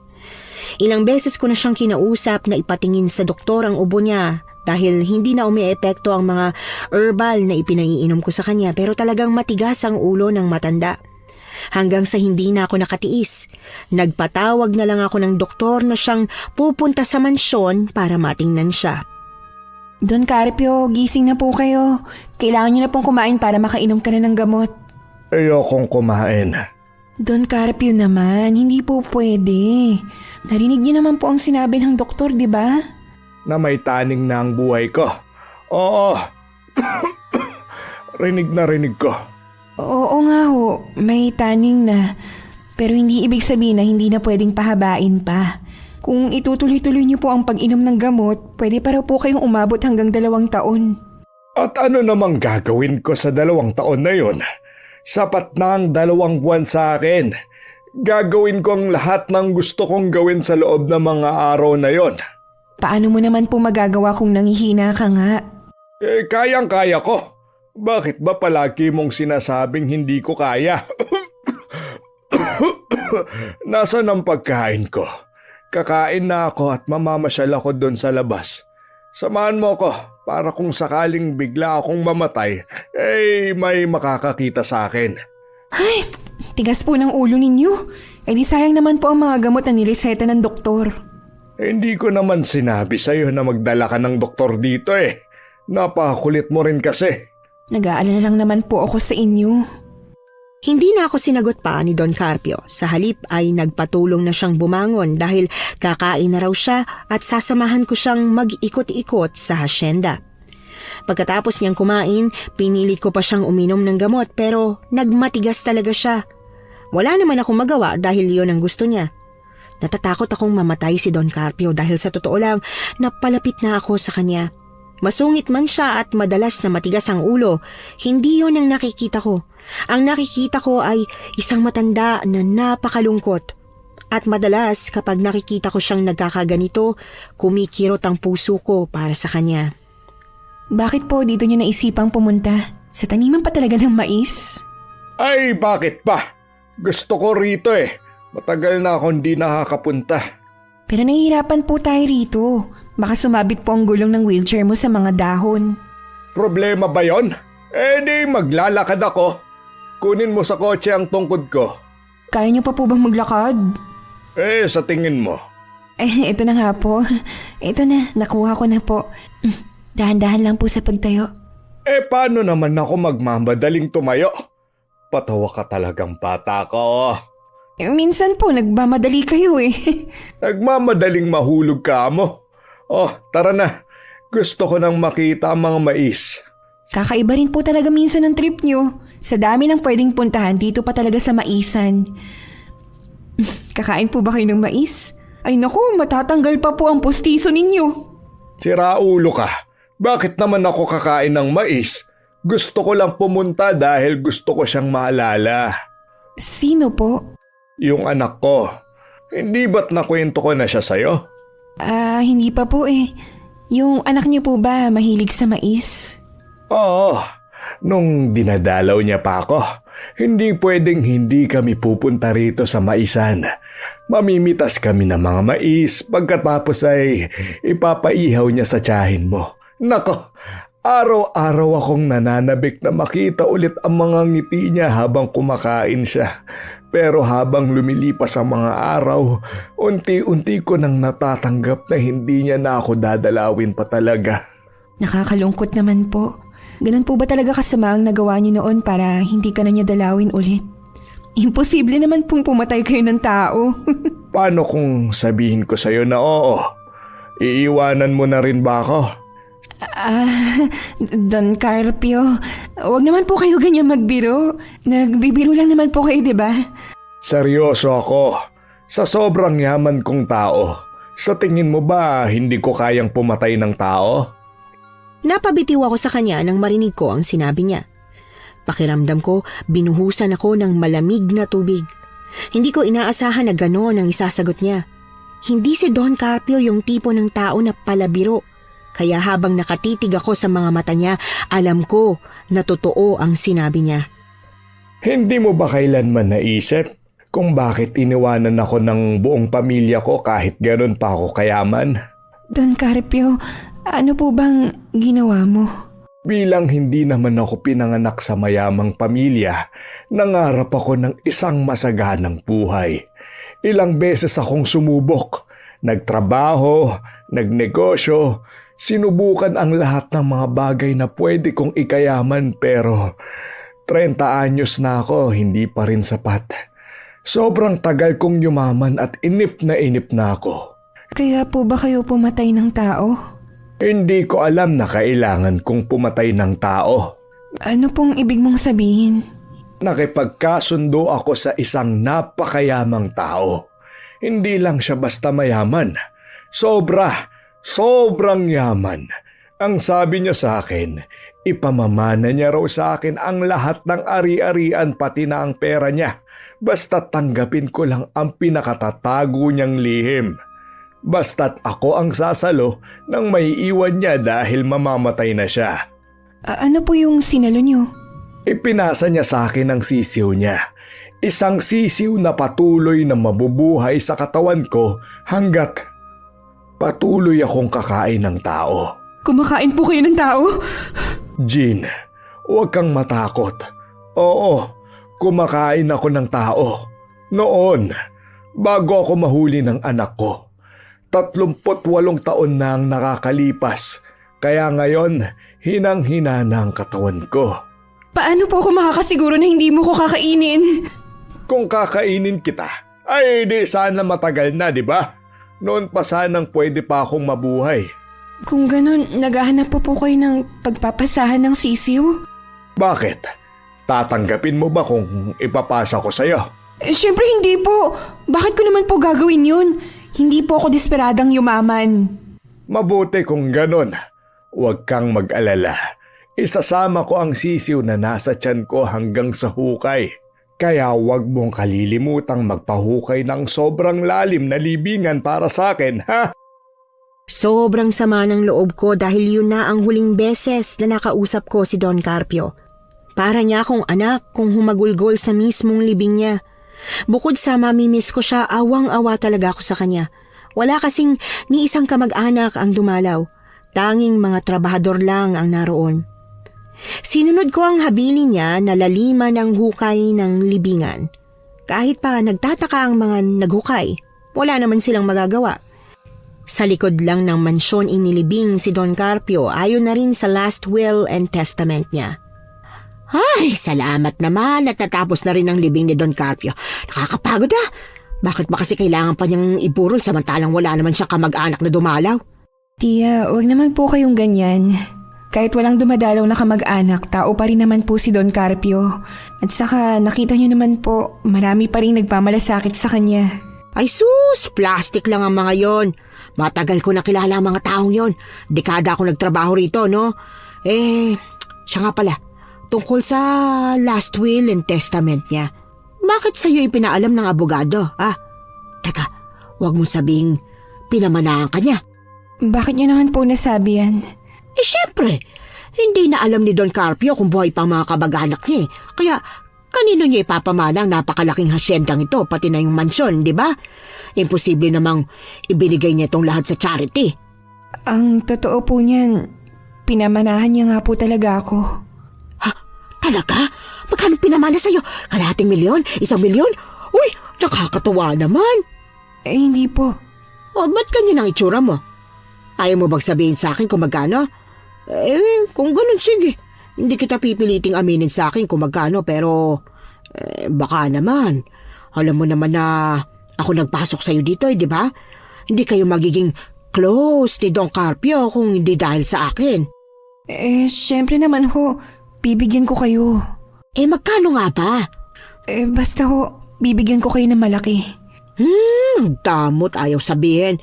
Ilang beses ko na siyang kinausap na ipatingin sa doktor ang ubo niya dahil hindi na umiepekto ang mga herbal na ipinaiinom ko sa kanya, pero talagang matigas ang ulo ng matanda. Hanggang sa hindi na ako nakatiis, nagpatawag na lang ako ng doktor na siyang pupunta sa mansyon para matingnan siya. Don Carpio, gising na po kayo. Kailangan niyo na pong kumain para makainom ka na ng gamot. Ayokong kumain. Don Carpio naman, hindi po pwede. Narinig niyo naman po ang sinabi ng doktor, di ba? Na may taning na ang buhay ko. Oo. rinig ko. Oo nga ho, may taning na. Pero hindi ibig sabihin na hindi na pwedeng pahabain pa. Kung itutuloy-tuloy niyo po ang pag-inom ng gamot, pwede pa raw po kayong umabot hanggang 2 taon. At ano namang gagawin ko sa 2 taon na yon? Sapat na ang 2 buwan sa akin. Gagawin ko ang lahat ng gusto kong gawin sa loob ng mga araw na yon. Paano mo naman po magagawa kung nangihina ka nga? Kayang-kaya ko. Bakit ba palagi mong sinasabing hindi ko kaya? Nasaan ang pagkain ko? Kakain na ako at mamamasyal ako doon sa labas. Samahan mo ko para kung sakaling bigla akong mamatay, may makakakita sa akin. Ay, tigas po ng ulo ninyo. Eh di sayang naman po ang mga gamot na nireseta ng doktor. Hindi ko naman sinabi sa'yo na magdala ka ng doktor dito eh. Napakulit mo rin kasi. Nag-aalala lang naman po ako sa inyo. Hindi na ako sinagot pa ni Don Carpio. Sa halip ay nagpatulong na siyang bumangon dahil kakain na raw siya at sasamahan ko siyang mag-ikot-ikot sa hasyenda. Pagkatapos niyang kumain, pinilit ko pa siyang uminom ng gamot pero nagmatigas talaga siya. Wala naman akong magawa dahil yon ang gusto niya. Natatakot akong mamatay si Don Carpio dahil sa totoo lang napalapit na ako sa kanya. Masungit man siya at madalas na matigas ang ulo, hindi yon ang nakikita ko. Ang nakikita ko ay isang matanda na napakalungkot. At madalas kapag nakikita ko siyang nagkakaganito, kumikirot ang puso ko para sa kanya. Bakit po dito niyo naisipang pumunta? Sa taniman pa talaga ng mais? Ay, bakit pa? Gusto ko rito eh. Matagal na akong di nakakapunta. Pero nahihirapan po tayo rito. Baka sumabit po ang gulong ng wheelchair mo sa mga dahon. Problema ba yon? Di maglalakad ako. Kunin mo sa kotse ang tungkod ko. Kaya niyo pa po bang maglakad? Sa tingin mo. Ito na nga po. Ito na, nakuha ko na po. Dahan-dahan lang po sa pagtayo. Paano naman ako magmamadaling tumayo? Patawa ka talagang bata ko. Minsan po, nagmamadali kayo eh. Nagmamadaling mahulog ka mo. Tara na. Gusto ko nang makita ang mga mais. Kakaiba rin po talaga minsan ng trip nyo. Sa dami ng pwedeng puntahan, dito pa talaga sa maisan. Kakain po ba kayo ng mais? Ay naku, matatanggal pa po ang pustiso ninyo. Sira ulo ka. Bakit naman ako kakain ng mais? Gusto ko lang pumunta dahil gusto ko siyang maalala. Sino po? Yung anak ko. Hindi ba't nakwento ko na siya sa'yo? Hindi pa po eh. Yung anak niyo po ba mahilig sa mais? Oo. Nung dinadalaw niya pa ako, hindi pwedeng hindi kami pupunta rito sa maisan. Mamimitas kami ng mga mais, pagkatapos ay ipapaihaw niya sa tiyahin mo. Nako, araw-araw akong nananabik na makita ulit ang mga ngiti niya habang kumakain siya. Pero habang lumilipas ang mga araw, unti-unti ko nang natatanggap na hindi niya na ako dadalawin pa talaga. Nakakalungkot naman po. Ganun po ba talaga kasama ang nagawa niyo noon para hindi ka na niya dalawin ulit? Imposible naman pong pumatay kayo ng tao. Paano kung sabihin ko sa'yo na oo? Iiwanan mo na rin ba ako? Don Carpio, wag naman po kayo ganyan magbiro. Nagbibiro lang naman po kayo, di ba? Seryoso ako. Sa sobrang yaman kong tao, Sa tingin mo ba hindi ko kayang pumatay ng tao? Napabitiw ako sa kanya nang marinig ko ang sinabi niya. Pakiramdam ko, binuhusan ako ng malamig na tubig. Hindi ko inaasahan na gano'n ang isasagot niya. Hindi si Don Carpio yung tipo ng tao na palabiro. Kaya habang nakatitig ako sa mga mata niya, alam ko na totoo ang sinabi niya. Hindi mo ba kailanman naisip kung bakit iniwanan ako ng buong pamilya ko kahit gano'n pa ako kayaman? Don Carpio, ano po bang ginawa mo? Bilang hindi naman ako pinanganak sa mayamang pamilya, nangarap ako ng isang masaganang buhay. Ilang beses akong sumubok, nagtrabaho, nagnegosyo, sinubukan ang lahat ng mga bagay na pwede kong ikayaman pero 30 anyos na ako, hindi pa rin sapat. Sobrang tagal kong yumaman at inip na ako. Kaya po ba kayo pumatay ng tao? Hindi ko alam na kailangan kong pumatay ng tao. Ano pong ibig mong sabihin? Nakipagkasundo ako sa isang napakayamang tao. Hindi lang siya basta mayaman. Sobrang yaman. Ang sabi niya sa akin, ipamamana niya raw sa akin ang lahat ng ari-arian pati na ang pera niya. Basta tanggapin ko lang ang pinakatatago niyang lihim. Basta't ako ang sasalo nang maiiwan niya dahil mamamatay na siya. Ano po yung sinalo niyo? Ipinasa niya sa akin ang sisiw niya. Isang sisiw na patuloy na mabubuhay sa katawan ko hanggat patuloy akong kakain ng tao. Kumakain po kayo ng tao? Jean, huwag kang matakot. Oo, kumakain ako ng tao. Noon, bago ako mahuli ng anak ko. 38 taon na ang nakakalipas, kaya ngayon hinang-hina na ang katawan ko. Paano po ako makakasiguro na hindi mo ko kakainin? Kung kakainin kita, ay di sana matagal na, di ba? Noon pa sanang pwede pa akong mabuhay. Kung ganun, naghahanap po kayo ng pagpapasahan ng sisiw? Bakit? Tatanggapin mo ba kung ipapasa ko sa'yo? Siyempre hindi po. Bakit ko naman po gagawin yun? Hindi po ako desperadang yumaman. Mabuti kung ganon. Huwag kang mag-alala. Isasama ko ang sisiw na nasa tiyan ko hanggang sa hukay. Kaya huwag mong kalilimutang magpahukay ng sobrang lalim na libingan para sa akin, ha? Sobrang sama ng loob ko dahil yun na ang huling beses na nakausap ko si Don Carpio. Para niya akong anak kung humagulgol sa mismong libing niya. Bukod sa mamimiss ko siya, awang-awa talaga ako sa kanya. Wala kasing ni isang kamag-anak ang dumalaw. Tanging mga trabahador lang ang naroon. Sinunod ko ang habili niya na lalima ng hukay ng libingan. Kahit pa nagtataka ang mga naghukay, wala naman silang magagawa. Sa likod lang ng mansyon inilibing si Don Carpio ayon na rin sa last will and testament niya. Ay, salamat naman at natapos na rin ang libing ni Don Carpio. Nakakapagod ah. Bakit ba kasi kailangan pa niyang iburol samantalang wala naman siyang kamag-anak na dumalaw? Tia, wag naman po kayong ganyan. Kahit walang dumadalaw na kamag-anak, tao pa rin naman po si Don Carpio. At saka nakita niyo naman po, marami pa rin nagmamalasakit sa kanya. Ay sus, plastic lang ang mga yon. Matagal ko nakilala ang mga taong yon. Dekada ako nagtrabaho rito, no? Siya nga pala. Tungkol sa last will and testament niya. Bakit sa'yo ipinaalam ng abogado, ah? Teka, huwag mong sabing pinamanahan ka niya. Bakit niyo naman po nasabi yan? Syempre, hindi na alam ni Don Carpio kung buhay pa mga kabag-anak niya. Kaya, kanino niya ipapamana ang napakalaking hasyendang ito, pati na yung mansyon, di ba? Imposible namang ibinigay niya itong lahat sa charity. Ang totoo po niyan, pinamanahan niya nga po talaga ako. Talaga? Magkano pinamana sa'yo? Kalahating milyon? 1 milyon? Uy, nakakatuwa naman. Hindi po. O, ba't ganyan ang itsura mo? Ayaw mo bang sabihin sa akin kung magkano? Kung ganun, sige. Hindi kita pipiliting aminin sa akin kung magkano, pero baka naman. Alam mo naman na ako nagpasok sa'yo dito, di ba? Hindi kayo magiging close ni Don Carpio kung hindi dahil sa akin. Siyempre naman ho. Bibigyan ko kayo. Magkano nga ba? Basta ho, bibigyan ko kayo ng malaki. Damot ayaw sabihin.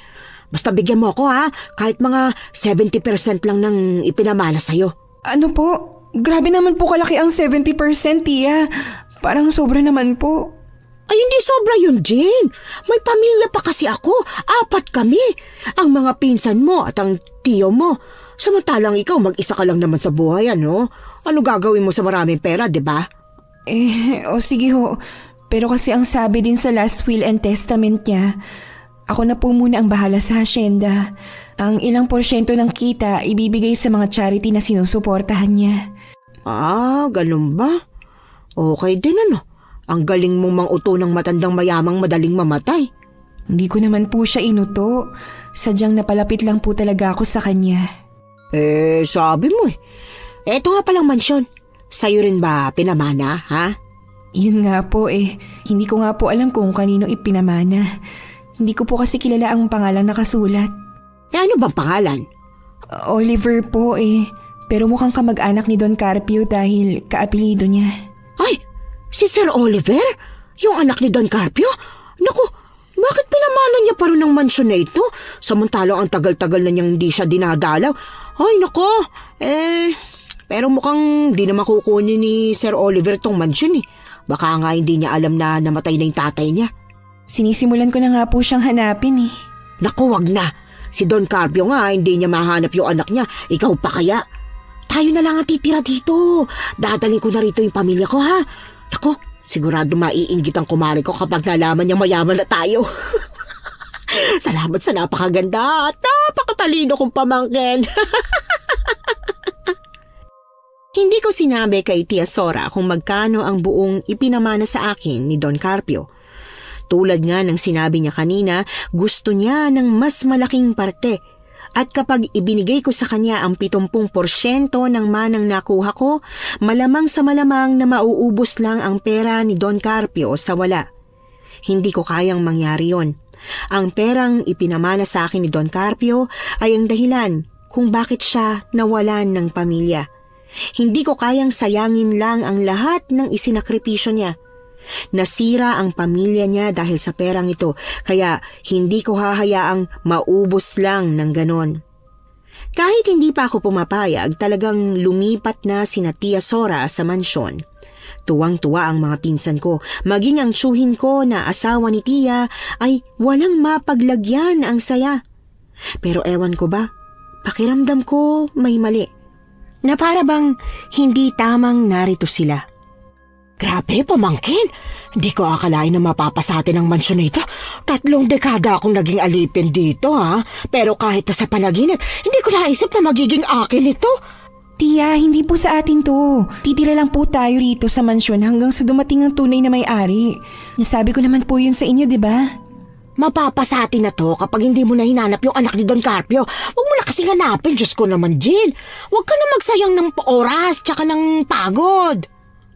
Basta bigyan mo ako ha, kahit mga 70% lang ng ipinamana sa'yo. Ano po? Grabe naman po kalaki ang 70%, Tia. Parang sobra naman po. Ay, hindi sobra yun, Jane. May pamilya pa kasi ako. 4 kami. Ang mga pinsan mo at ang tiyo mo. Samantalang ikaw, mag-isa ka lang naman sa buhay, ano? Ano gagawin mo sa maraming pera, di ba? O sige ho. Pero kasi ang sabi din sa last will and testament niya, ako na po muna ang bahala sa hasyenda. Ang ilang porsyento ng kita ibibigay sa mga charity na sinusuportahan niya. Ganun ba? Okay din ano. Ang galing mong manguto ng matandang mayamang madaling mamatay. Hindi ko naman po siya inuto. Sadyang napalapit lang po talaga ako sa kanya. Sabi mo eh. Eto nga palang mansyon. Sa'yo rin ba pinamana, ha? Yun nga po Hindi ko nga po alam kung kanino ipinamana. Hindi ko po kasi kilala ang pangalang nakasulat. Ano bang pangalan? Oliver po Pero mukhang kamag-anak ni Don Carpio dahil kaapelido niya. Ay, si Sir Oliver? Yung anak ni Don Carpio? Naku, bakit pinamana niya pa rin ng mansyon na ito? Samantalang ang tagal-tagal na niyang hindi siya dinadalaw. Ay, nako. Pero mukhang di na makukunin ni Sir Oliver tong mansyon eh. Baka nga hindi niya alam na namatay na yung tatay niya. Sinisimulan ko na nga po siyang hanapin Naku, wag na. Si Don Carpio nga, hindi niya mahanap yung anak niya. Ikaw pa kaya? Tayo na lang ang titira dito. Dadalhin ko na rito yung pamilya ko, ha? Naku, sigurado maiinggit ang kumari ko kapag nalaman niyang mayaman na tayo. Salamat sa napakaganda at napakatalino kong pamangkin. Hindi ko sinabi kay Tia Sora kung magkano ang buong ipinamana sa akin ni Don Carpio. Tulad nga ng sinabi niya kanina, gusto niya ng mas malaking parte. At kapag ibinigay ko sa kanya ang 70% ng manang nakuha ko, malamang sa malamang na mauubos lang ang pera ni Don Carpio sa wala. Hindi ko kayang mangyari yon. Ang perang ipinamana sa akin ni Don Carpio ay ang dahilan kung bakit siya nawalan ng pamilya. Hindi ko kayang sayangin lang ang lahat ng isinakripisyo niya. Nasira ang pamilya niya dahil sa perang ito, kaya hindi ko hahayaang maubos lang ng ganon. Kahit hindi pa ako pumapayag, talagang lumipat na sina Tia Sora sa mansyon. Tuwang-tuwa ang mga pinsan ko, maging ang tsuhin ko na asawa ni Tia ay walang mapaglagyan ang saya. Pero ewan ko ba, pakiramdam ko may mali. Na para bang hindi tamang narito sila. Grabe, pamangkin. Hindi ko akalain na mapapasatin ang mansyon na ito. 3 dekada akong naging alipin dito, ha? Pero kahit na sa panaginip, hindi ko naisip na magiging akin ito. Tia, hindi po sa atin to. Titira lang po tayo rito sa mansyon hanggang sa dumating ang tunay na may-ari. Nasabi ko naman po yun sa inyo, di ba? Mapapasatin na to kapag hindi mo na hinanap yung anak ni Don Carpio. Huwag mo na kasing hanapin, Diyos ko naman, Jill. Huwag ka na magsayang ng oras tsaka ng pagod.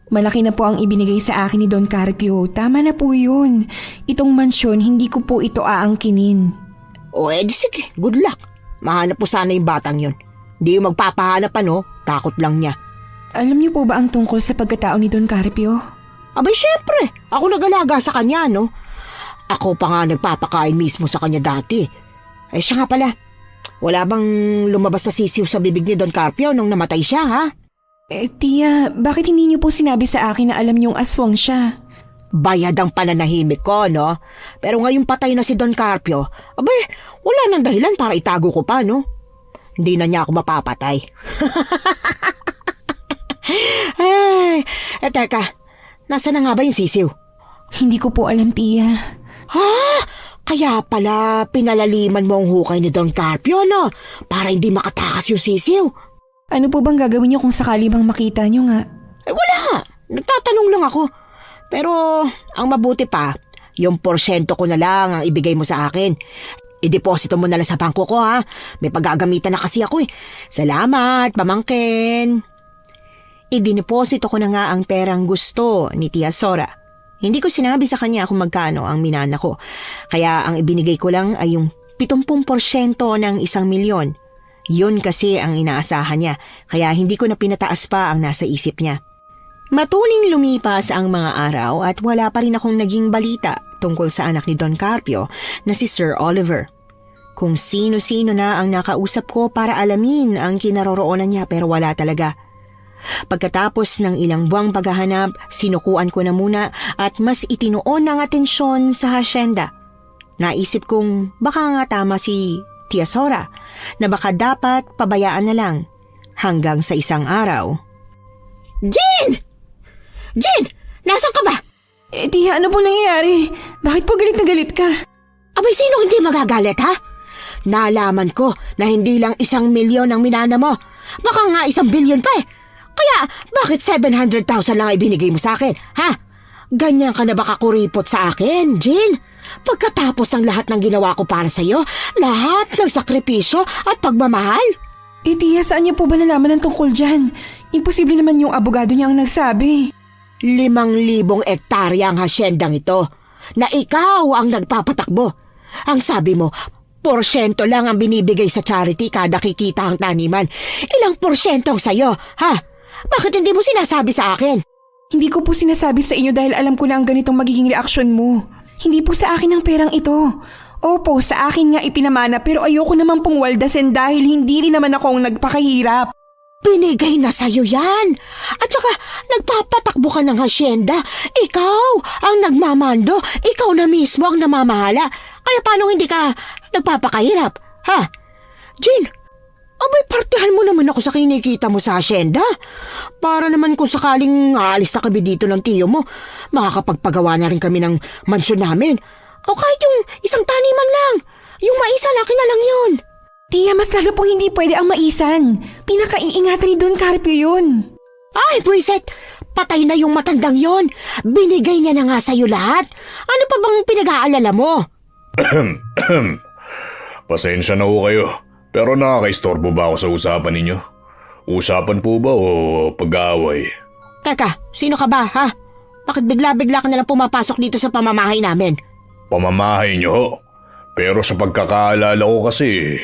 Malaki na po ang ibinigay sa akin ni Don Carpio. Tama na po yun. Itong mansyon, hindi ko po ito aangkinin. O edi sige, good luck. Mahanap po sana yung batang yun. Hindi yung magpapahanap takot lang niya. Alam niyo po ba ang tungkol sa pagkatao ni Don Carpio? Abay syempre, ako nag-alaga sa kanya, no? Ako pa nga nagpapakain mismo sa kanya dati. Ay siya nga pala, wala bang lumabas na sisiw sa bibig ni Don Carpio nung namatay siya, ha? Tia, bakit hindi niyo po sinabi sa akin na alam niyong aswang siya? Bayad ang pananahimik ko, no? Pero ngayon patay na si Don Carpio, abay, wala nang dahilan para itago ko pa, no? Hindi na niya ako mapapatay. Ay, teka, nasa na nga ba yung sisiw? Hindi ko po alam, Tia. Ha? Kaya pala pinalaliman mo ang hukay ni Don Carpio, no? Para hindi makatakas yung sisiw. Ano po bang gagawin niyo kung sakali bang makita niyo nga? Wala. Nagtatanong lang ako. Pero ang mabuti pa, yung porsyento ko na lang ang ibigay mo sa akin. I-deposito mo na lang sa bangko ko, ha? May paggagamitan na kasi ako, eh. Salamat, pamangkin. Idineposito ko na nga ang perang gusto ni Tia Sora. Hindi ko sinabi sa kanya kung magkano ang minana ko. Kaya ang ibinigay ko lang ay yung 70% ng 1 milyon. Yun kasi ang inaasahan niya, kaya hindi ko na pinataas pa ang nasa isip niya. Matuling lumipas ang mga araw at wala pa rin akong naging balita tungkol sa anak ni Don Carpio na si Sir Oliver. Kung sino-sino na ang nakausap ko para alamin ang kinaroroonan niya pero wala talaga. Pagkatapos ng ilang buwang paghahanap, sinukuan ko na muna at mas itinuon ng atensyon sa hasyenda. Naisip kong baka nga tama si Tia Sora na baka dapat pabayaan na lang hanggang sa isang araw. Jean! Jean! Nasaan ka ba? Tia, ano po nangyayari? Bakit po galit na galit ka? Abay, sino hindi magagalit, ha? Nalaman ko na hindi lang 1 milyon ang minana mo. Baka nga 1 bilyon pa eh. Kaya, bakit 700,000 lang ay binigay mo sa akin, ha? Ganyan ka na ba kakuripot sa akin, Jean? Pagkatapos ng lahat ng ginawa ko para sa'yo, lahat ng sakripisyo at pagmamahal? Tia, saan niyo po ba nalaman ng tungkol dyan? Imposible naman yung abogado niya ang nagsabi. 5,000 hektarya ang hasyendang ito na ikaw ang nagpapatakbo. Ang sabi mo, porsyento lang ang binibigay sa charity kada kikita ang taniman. Ilang porsyento ang sayo, ha? Bakit hindi mo sinasabi sa akin? Hindi ko po sinasabi sa inyo dahil alam ko na ang ganitong magiging reaksyon mo. Hindi po sa akin ang perang ito. Opo, sa akin nga ipinamana pero ayoko naman pong waldasin dahil hindi rin naman ako ang nagpakahirap. Binigay na sa'yo yan. At saka, nagpapatakbo ka ng hasyenda. Ikaw ang nagmamando. Ikaw na mismo ang namamahala. Kaya paano hindi ka nagpapakahirap? Ha? Jean, abay partihan mo naman ako sa kinikita mo sa hasyenda. Para naman kung sakaling aalis na kami dito ng tiyo mo, makakapagpagawa na rin kami ng mansyon namin. O kahit yung isang taniman lang. Yung maisan, akin na lang yun. Tia, mas lalo pong hindi pwede ang maisan. Pinakaiingatan ni Don Carpio yun. Ay, buwiset! Patay na yung matandang yon. Binigay niya na nga sa'yo lahat. Ano pa bang pinag-aalala mo? Pasensya na ho kayo. Pero nakakaistorbo ba ako sa usapan ninyo? Usapan po ba o pag-aaway? Teka, sino ka ba, ha? Bakit bigla-bigla ka nalang pumapasok dito sa pamamahay namin? Pamamahay niyo ho. Pero sa pagkakaalala ko kasi,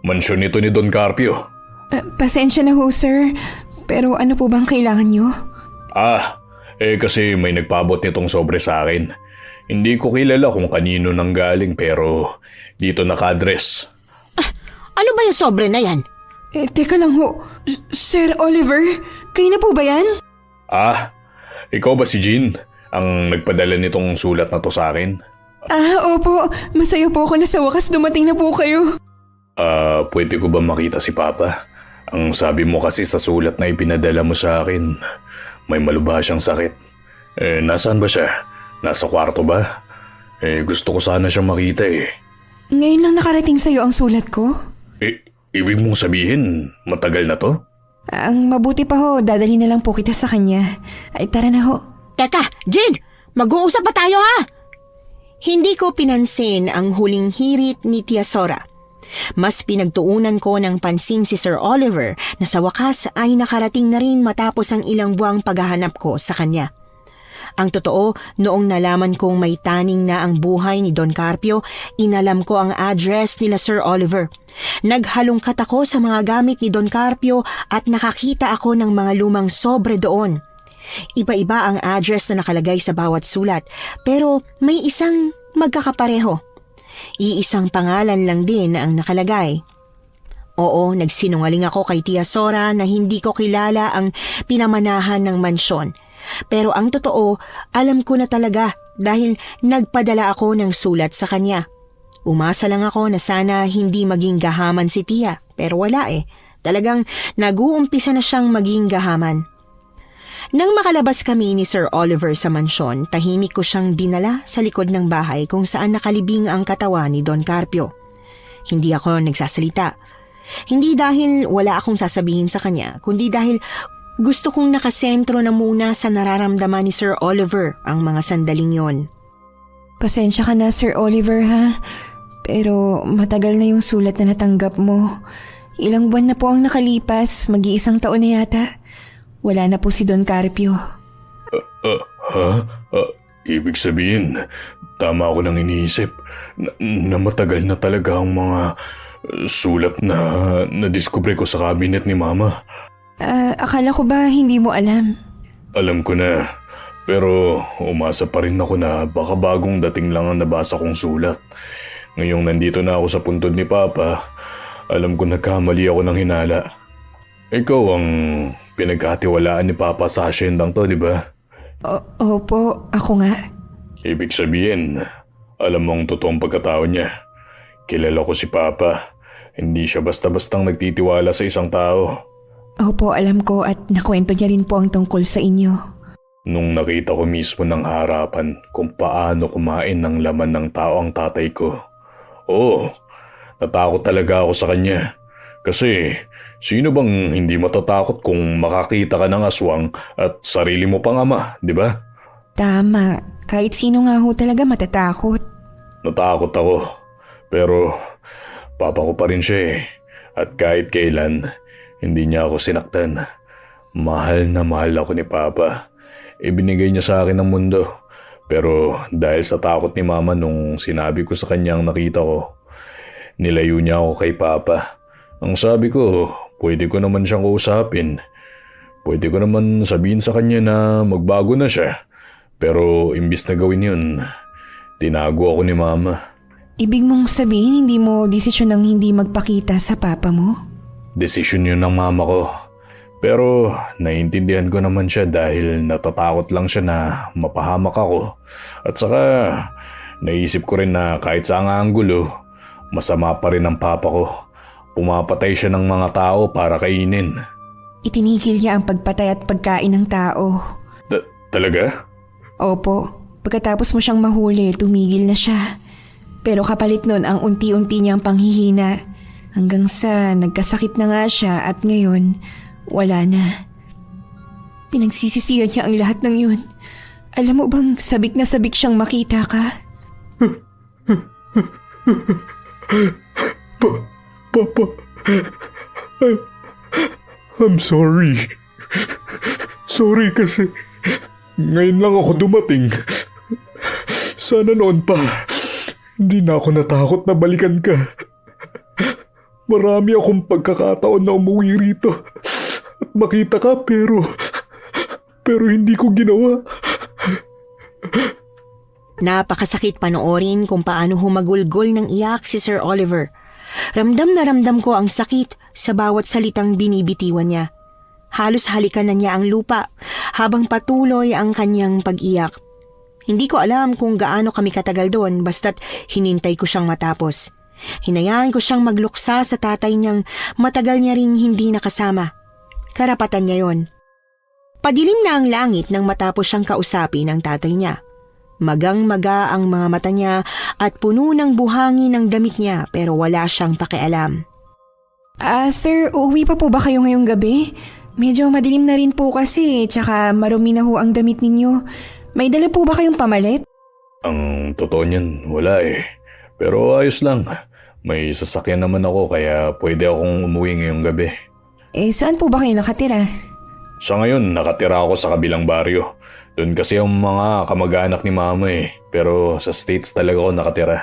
mansyon nito ni Don Carpio. Pasensya na ho, sir. Pero ano po bang kailangan nyo? Kasi may nagpabot nitong sobre sa akin. Hindi ko kilala kung kanino nang galing pero dito naka-address. Ano ba yung sobre na yan? Teka lang ho. Sir Oliver, kayo na po ba yan? Ikaw ba si Jean? Ang nagpadala nitong sulat na to sa akin? Opo. Masaya po ako na sa wakas dumating na po kayo. Pwede ko ba makita si Papa? Ang sabi mo kasi sa sulat na ipinadala mo sa akin, may malubha siyang sakit. Nasaan ba siya? Nasa kwarto ba? Gusto ko sana siyang makita eh. Ngayon lang nakarating sa'yo ang sulat ko? Ibig mong sabihin, matagal na to? Ang mabuti pa ho, dadali na lang po kita sa kanya. Ay, tara na ho. Teka, Jean! Mag-uusap pa tayo, ha? Hindi ko pinansin ang huling hirit ni Tia Sora. Mas pinagtuunan ko ng pansin si Sir Oliver na sa wakas ay nakarating na rin matapos ang ilang buwang paghahanap ko sa kanya. Ang totoo, noong nalaman kong may taning na ang buhay ni Don Carpio, inalam ko ang address nila Sir Oliver. Naghalungkat ako sa mga gamit ni Don Carpio at nakakita ako ng mga lumang sobre doon. Iba-iba ang address na nakalagay sa bawat sulat, pero may isang magkakapareho. Iisang pangalan lang din ang nakalagay. Oo, nagsinungaling ako kay Tia Sora na hindi ko kilala ang pinamanahan ng mansyon. Pero ang totoo, alam ko na talaga dahil nagpadala ako ng sulat sa kanya. Umasa lang ako na sana hindi maging gahaman si Tia, pero wala eh. Talagang nag-uumpisa na siyang maging gahaman. Nang makalabas kami ni Sir Oliver sa mansyon, tahimik ko siyang dinala sa likod ng bahay kung saan nakalibing ang katawan ni Don Carpio. Hindi ako nagsasalita. Hindi dahil wala akong sasabihin sa kanya, kundi dahil gusto kong nakasentro na muna sa nararamdaman ni Sir Oliver ang mga sandaling yon. Pasensya ka na, Sir Oliver, ha? Pero matagal na yung sulat na natanggap mo. Ilang buwan na po ang nakalipas, mag-iisang taon na yata. Wala na po si Don Carpio. Ibig sabihin, tama ako nang iniisip na matagal na talaga ang mga sulat na nadiskubre ko sa cabinet ni Mama. Akala ko ba hindi mo alam? Alam ko na, pero umasa pa rin ako na baka bagong dating lang ang nabasa kong sulat. Ngayong nandito na ako sa puntod ni Papa, alam ko nagkamali ako ng hinala. Ikaw ang pinagkatiwalaan ni Papa sa asyendang to, di ba? Opo, ako nga. Ibig sabihin, alam mo ang totoong pagkatao niya. Kilala ko si Papa. Hindi siya basta-bastang nagtitiwala sa isang tao. Opo, alam ko at nakwento niya rin po ang tungkol sa inyo. Nung nakita ko mismo ng harapan kung paano kumain ng laman ng tao ang tatay ko. Oo, natakot talaga ako sa kanya. Kasi sino bang hindi matatakot kung makakita ka ng aswang at sarili mo pang ama, di ba? Tama, kahit sino nga ho talaga matatakot. Natakot ako, pero papa ko pa rin siya eh. At kahit kailan, hindi niya ako sinaktan. Mahal na mahal ako ni Papa. Ibinigay niya sa akin ang mundo. Pero dahil sa takot ni Mama nung sinabi ko sa kanyang nakita ko, nilayo niya ako kay Papa. Ang sabi ko, pwede ko naman siyang kausapin. Pwede ko naman sabihin sa kanya na magbago na siya. Pero imbis na gawin yun, tinago ako ni Mama. Ibig mong sabihin hindi mo desisyon ng hindi magpakita sa papa mo? Desisyon yun ng mama ko. Pero naiintindihan ko naman siya dahil natatakot lang siya na mapahamak ako. At saka naisip ko rin na kahit sa anggulo, masama pa rin ang papa ko. Pumapatay siya ng mga tao para kainin. Itinigil niya ang pagpatay at pagkain ng tao. Talaga? Opo, pagkatapos mo siyang mahuli, tumigil na siya. Pero kapalit nun ang unti-unti niyang panghihina. Hanggang sa nagkasakit na nga siya at ngayon, wala na. Pinagsisisihan niya ang lahat ng yun. Alam mo bang sabik na sabik siyang makita ka? Papa, I'm sorry. Sorry kasi ngayon lang ako dumating. Sana noon pa, hindi na ako natakot na balikan ka. Marami akong pagkakataon na umuwi rito at makita ka pero hindi ko ginawa. Napakasakit panoorin kung paano humagulgol ng iyak si Sir Oliver. Ramdam na ramdam ko ang sakit sa bawat salitang binibitiwan niya. Halos halikan na niya ang lupa habang patuloy ang kanyang pag-iyak. Hindi ko alam kung gaano kami katagal doon basta't hinintay ko siyang matapos. Hinayaan ko siyang magluksa sa tatay niyang matagal niya ring hindi nakasama. Karapatan niya yon. Padilim na ang langit nang matapos siyang kausapin ng tatay niya. Magang-maga ang mga mata niya at puno ng buhangin ng damit niya pero wala siyang pakialam. Sir, uuwi pa po ba kayo ngayong gabi? Medyo madilim na rin po kasi, tsaka marumi na ho ang damit ninyo. May dala po ba kayong pamalit? Ang totoo niyan, wala eh. Pero ayos lang. May sasakyan naman ako kaya pwede akong umuwi ngayong gabi. Saan po ba kayo nakatira? Sa ngayon, nakatira ako sa kabilang baryo. Doon kasi ang mga kamag-anak ni Mama eh. Pero sa States talaga ako nakatira.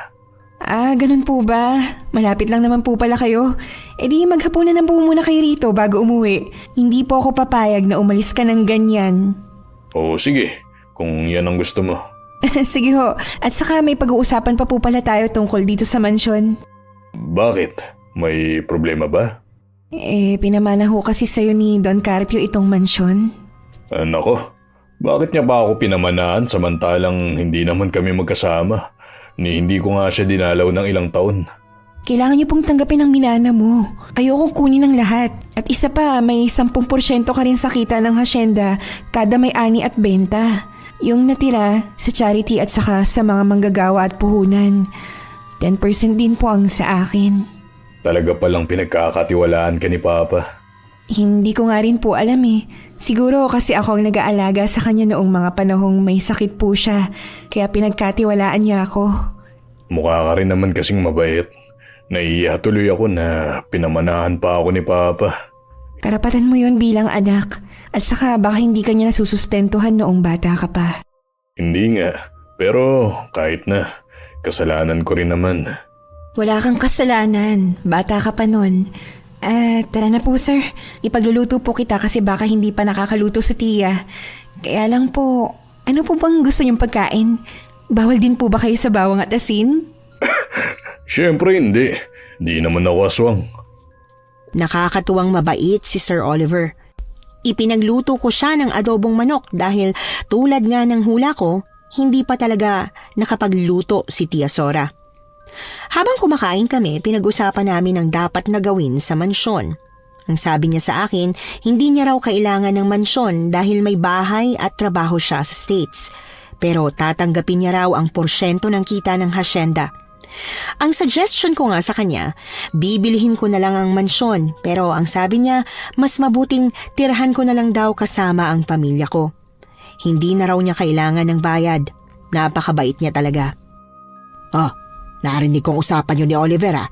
Ganun po ba? Malapit lang naman po pala kayo. Di maghapunan na po muna kayo rito bago umuwi. Hindi po ako papayag na umalis ka ng ganyan. Oo, sige. Kung yan ang gusto mo. Sige ho. At saka may pag-uusapan pa po pala tayo tungkol dito sa mansyon. Bakit? May problema ba? Pinamana ho kasi sa'yo ni Don Carpio itong mansyon. Nako, bakit niya ba ako pinamanaan samantalang hindi naman kami magkasama? Hindi ko nga siya dinalaw ng ilang taon. Kailangan niyo pong tanggapin ang minana mo. Ayokong kunin ang lahat. At isa pa, may 10% ka rin sa kita ng hasyenda kada may ani at benta. Yung natira sa charity at saka sa mga manggagawa at puhunan. 10% din po ang sa akin. Talaga palang pinagkakatiwalaan ka ni Papa. Hindi ko nga rin po alam eh. Siguro kasi ako ang nag-aalaga sa kanya noong mga panahong may sakit po siya. Kaya pinagkatiwalaan niya ako. Mukha ka rin naman kasing mabait. Naiiya tuloy ako na pinamanahan pa ako ni Papa. Karapatan mo yun bilang anak. At saka baka hindi ka niya nasusustentuhan noong bata ka pa. Hindi nga. Pero kahit na, kasalanan ko rin naman. Wala kang kasalanan. Bata ka pa nun. Tara na po sir. Ipagluluto po kita kasi baka hindi pa nakakaluto sa tiya. Kaya lang po, ano po bang gusto niyong pagkain? Bawal din po ba kayo sa bawang at asin? Siyempre hindi. Di naman ako aswang. Nakakatuwang mabait si Sir Oliver. Ipinagluto ko siya ng adobong manok dahil tulad nga ng hula ko, hindi pa talaga nakapagluto si Tia Sora. Habang kumakain kami, pinag-usapan namin ang dapat na gawin sa mansyon. Ang sabi niya sa akin, hindi niya raw kailangan ng mansyon dahil may bahay at trabaho siya sa States. Pero tatanggapin niya raw ang porsyento ng kita ng hasyenda. Ang suggestion ko nga sa kanya, bibilihin ko na lang ang mansyon pero ang sabi niya, mas mabuting tirahan ko na lang daw kasama ang pamilya ko. Hindi na raw niya kailangan ng bayad. Napakabait niya talaga. Oh, narinig kong usapan yun ni Oliver ah.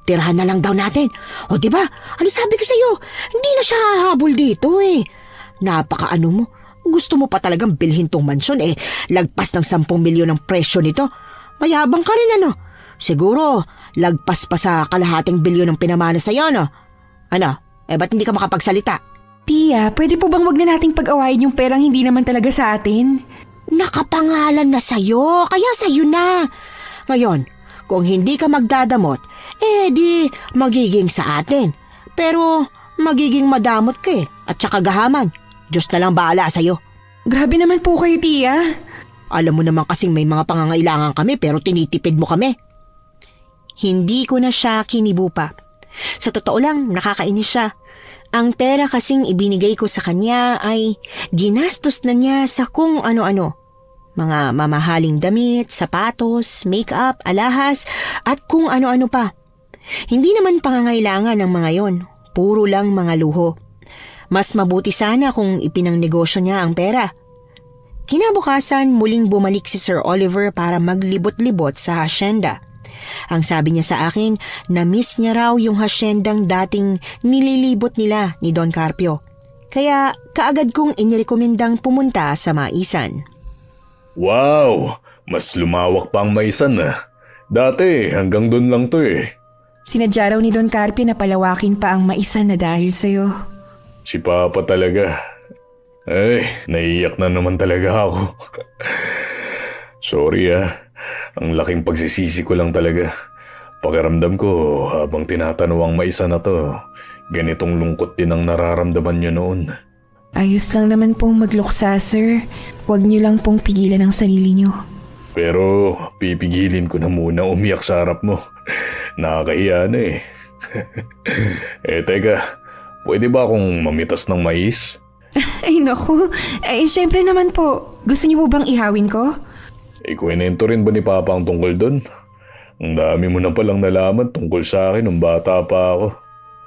Tirahan na lang daw natin. O diba, ano sabi ko sa'yo? Hindi na siya hahabol dito eh. Napakaano mo. Gusto mo pa talagang bilhin tong mansyon eh. Lagpas ng 10 milyon ang presyo nito. Mayabang ka rin ano. Siguro, lagpas pa sa kalahating bilyon ng pinamana sa'yo no? Ano, ba't hindi ka makapagsalita? Tia, pwede po bang wag na nating pag-awayin yung perang hindi naman talaga sa atin? Nakapangalan na sa'yo, kaya sa'yo na. Ngayon, kung hindi ka magdadamot, di magiging sa atin. Pero magiging madamot ka at saka gahaman. Diyos na lang bahala sa'yo. Grabe naman po kayo, Tia. Alam mo naman kasing may mga pangangailangan kami pero tinitipid mo kami. Hindi ko na siya kinibupa. Sa totoo lang, nakakainis siya. Ang pera kasing ibinigay ko sa kanya ay ginastos na niya sa kung ano-ano. Mga mamahaling damit, sapatos, make-up, alahas, at kung ano-ano pa. Hindi naman pangangailangan ng mga yon. Puro lang mga luho. Mas mabuti sana kung ipinangnegosyo niya ang pera. Kinabukasan, muling bumalik si Sir Oliver para maglibot-libot sa hasyenda. Ang sabi niya sa akin, na-miss niya raw yung hasyendang dating nililibot nila ni Don Carpio. Kaya kaagad kong inirekomendang pumunta sa Maisan. Wow! Mas lumawak pa ang maisan ah. Dati hanggang doon lang to eh. Sinadya raw ni Don Carpio na palawakin pa ang Maisan na dahil sa'yo. Si Papa talaga. Ay, naiiyak na naman talaga ako. Sorry ah. Ang laking pagsisisi ko lang talaga. Pakiramdam ko habang tinatanong ang maisa na to, ganitong lungkot din ang nararamdaman niyo noon. Ayos lang naman pong magluksa, sir. Huwag niyo lang pong pigilan ang sarili niyo. Pero pipigilin ko na muna umiyak sa harap mo. Nakakahiya na eh. Teka, pwede ba akong mamitas ng mais? Ay naku, syempre naman po. Gusto niyo po bang ihawin ko? Ikwento rin ba ni Papa ang tungkol doon? Ang dami mo na palang nalaman tungkol sa akin nung bata pa ako.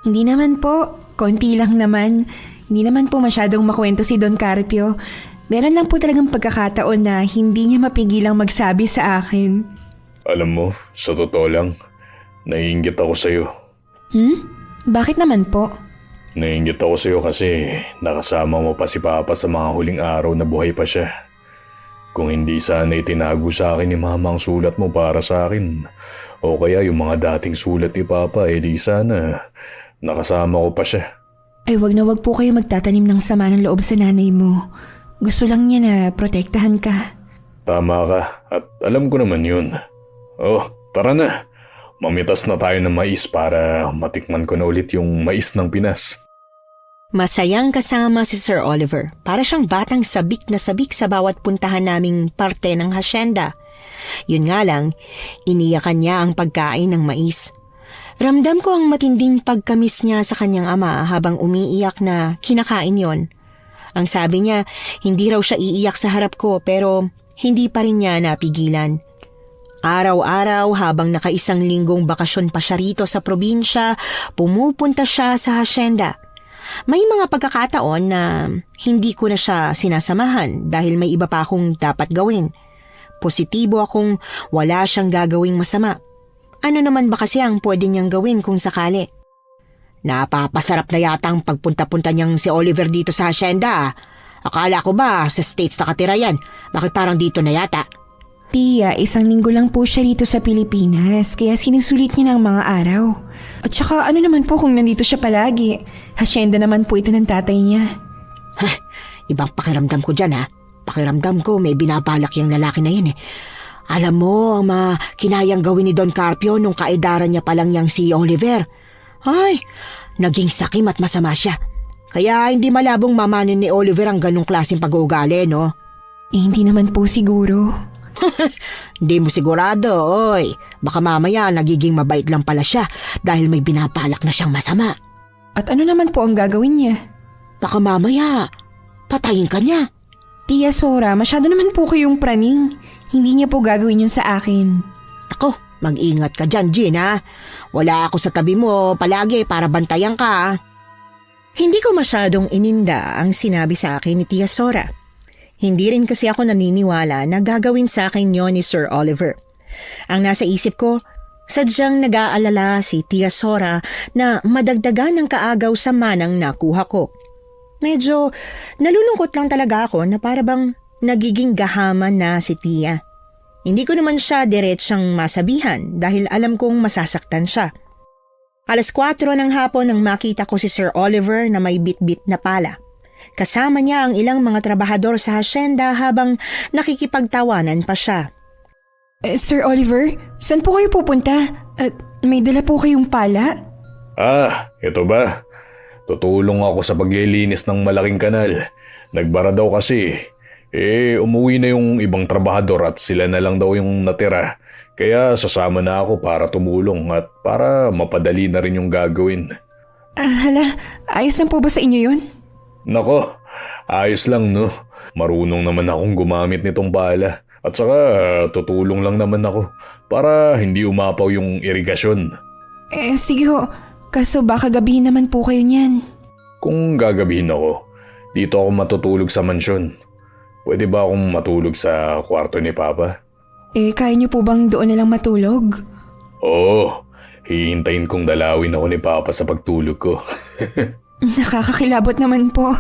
Hindi naman po. Konti lang naman. Hindi naman po masyadong makwento si Don Carpio. Meron lang po talagang pagkakataon na hindi niya mapigilang magsabi sa akin. Alam mo, sa totoo lang, naiinggit ako sa'yo. Bakit naman po? Naiinggit ako sa'yo kasi nakasama mo pa si Papa sa mga huling araw na buhay pa siya. Kung hindi sana itinago sa akin ni Mama ang sulat mo para sa akin, o kaya yung mga dating sulat ni Papa, di sana nakasama ko pa siya. Ay wag na wag po kayo magtatanim ng sama ng loob sa nanay mo. Gusto lang niya na protektahan ka. Tama ka at alam ko naman yun. Oh, tara na. Mamitas na tayo ng mais para matikman ko na ulit yung mais ng Pinas. Masayang kasama si Sir Oliver. Para siyang batang sabik na sabik sa bawat puntahan naming parte ng hasyenda. Yun nga lang, iniyakan niya ang pagkain ng mais. Ramdam ko ang matinding pagkamis niya sa kanyang ama habang umiiyak na kinakain yon. Ang sabi niya, hindi raw siya iiyak sa harap ko pero hindi pa rin niya napigilan. Araw-araw habang nakaisang linggong bakasyon pa siya rito sa probinsya, pumupunta siya sa hasyenda. May mga pagkakataon na hindi ko na siya sinasamahan dahil may iba pa akong dapat gawin. Positibo akong wala siyang gagawing masama. Ano naman ba kasi ang pwede niyang gawin kung sakali? Napapasarap na yata ang pagpunta-punta niyang si Oliver dito sa hasyenda. Akala ko ba sa States nakatira yan? Bakit parang dito na yata? Tia, 1 linggo lang po siya rito sa Pilipinas kaya sinusulit niya ng mga araw. At saka ano naman po kung nandito siya palagi? Hasyenda naman po ito ng tatay niya. Ibang pakiramdam ko dyan ha. Pakiramdam ko may binabalak yung lalaki na yan eh. Alam mo, ang mga kinayang gawin ni Don Carpio nung kaedaran niya palang yang si Oliver. Ay, naging sakim at masama siya. Kaya hindi malabong mamanin ni Oliver ang ganong klaseng pag-uugali, no? Hindi naman po siguro. Hindi mo sigurado, oy. Baka mamaya nagiging mabait lang pala siya dahil may binapalak na siyang masama. At ano naman po ang gagawin niya? Baka mamaya, patayin ka niya. Tia Sora, masyado naman po kayong praning. Hindi niya po gagawin yun sa akin. Ako, mag-ingat ka dyan, Jean, ha? Wala ako sa tabi mo palagi para bantayan ka, ha? Hindi ko masyadong ininda ang sinabi sa akin ni Tia Sora. Hindi rin kasi ako naniniwala na gagawin sa akin yon ni Sir Oliver. Ang nasa isip ko, sadyang nag-aalala si Tia Sora na madagdagan ng kaagaw sa manang nakuha ko. Medyo nalulungkot lang talaga ako na para bang nagiging gahaman na si Tia. Hindi ko naman siya diretsyang masabihan dahil alam kong masasaktan siya. 4:00 ng hapon nang makita ko si Sir Oliver na may bit-bit na pala. Kasama niya ang ilang mga trabahador sa hasyenda habang nakikipagtawanan pa siya. Sir Oliver, saan po kayo pupunta? At may dala po kayong pala? Ito ba? Tutulong ako sa paglilinis ng malaking kanal. Nagbara daw kasi. Umuwi na yung ibang trabahador at sila na lang daw yung natira. Kaya sasama na ako para tumulong at para mapadali na rin yung gagawin. Hala, ayos lang po ba sa inyo yun? Nako, ayos lang no. Marunong naman akong gumamit nitong pala. At saka tutulong lang naman ako para hindi umapaw yung irigasyon. Sige ho. Kaso baka gabihin naman po kayo niyan. Kung gagabihin ako, dito ako matutulog sa mansyon. Pwede ba akong matulog sa kwarto ni Papa? Kaya niyo po bang doon na lang matulog? Oo, hihintayin kong dalawin ako ni Papa sa pagtulog ko. Nakakakilabot naman po.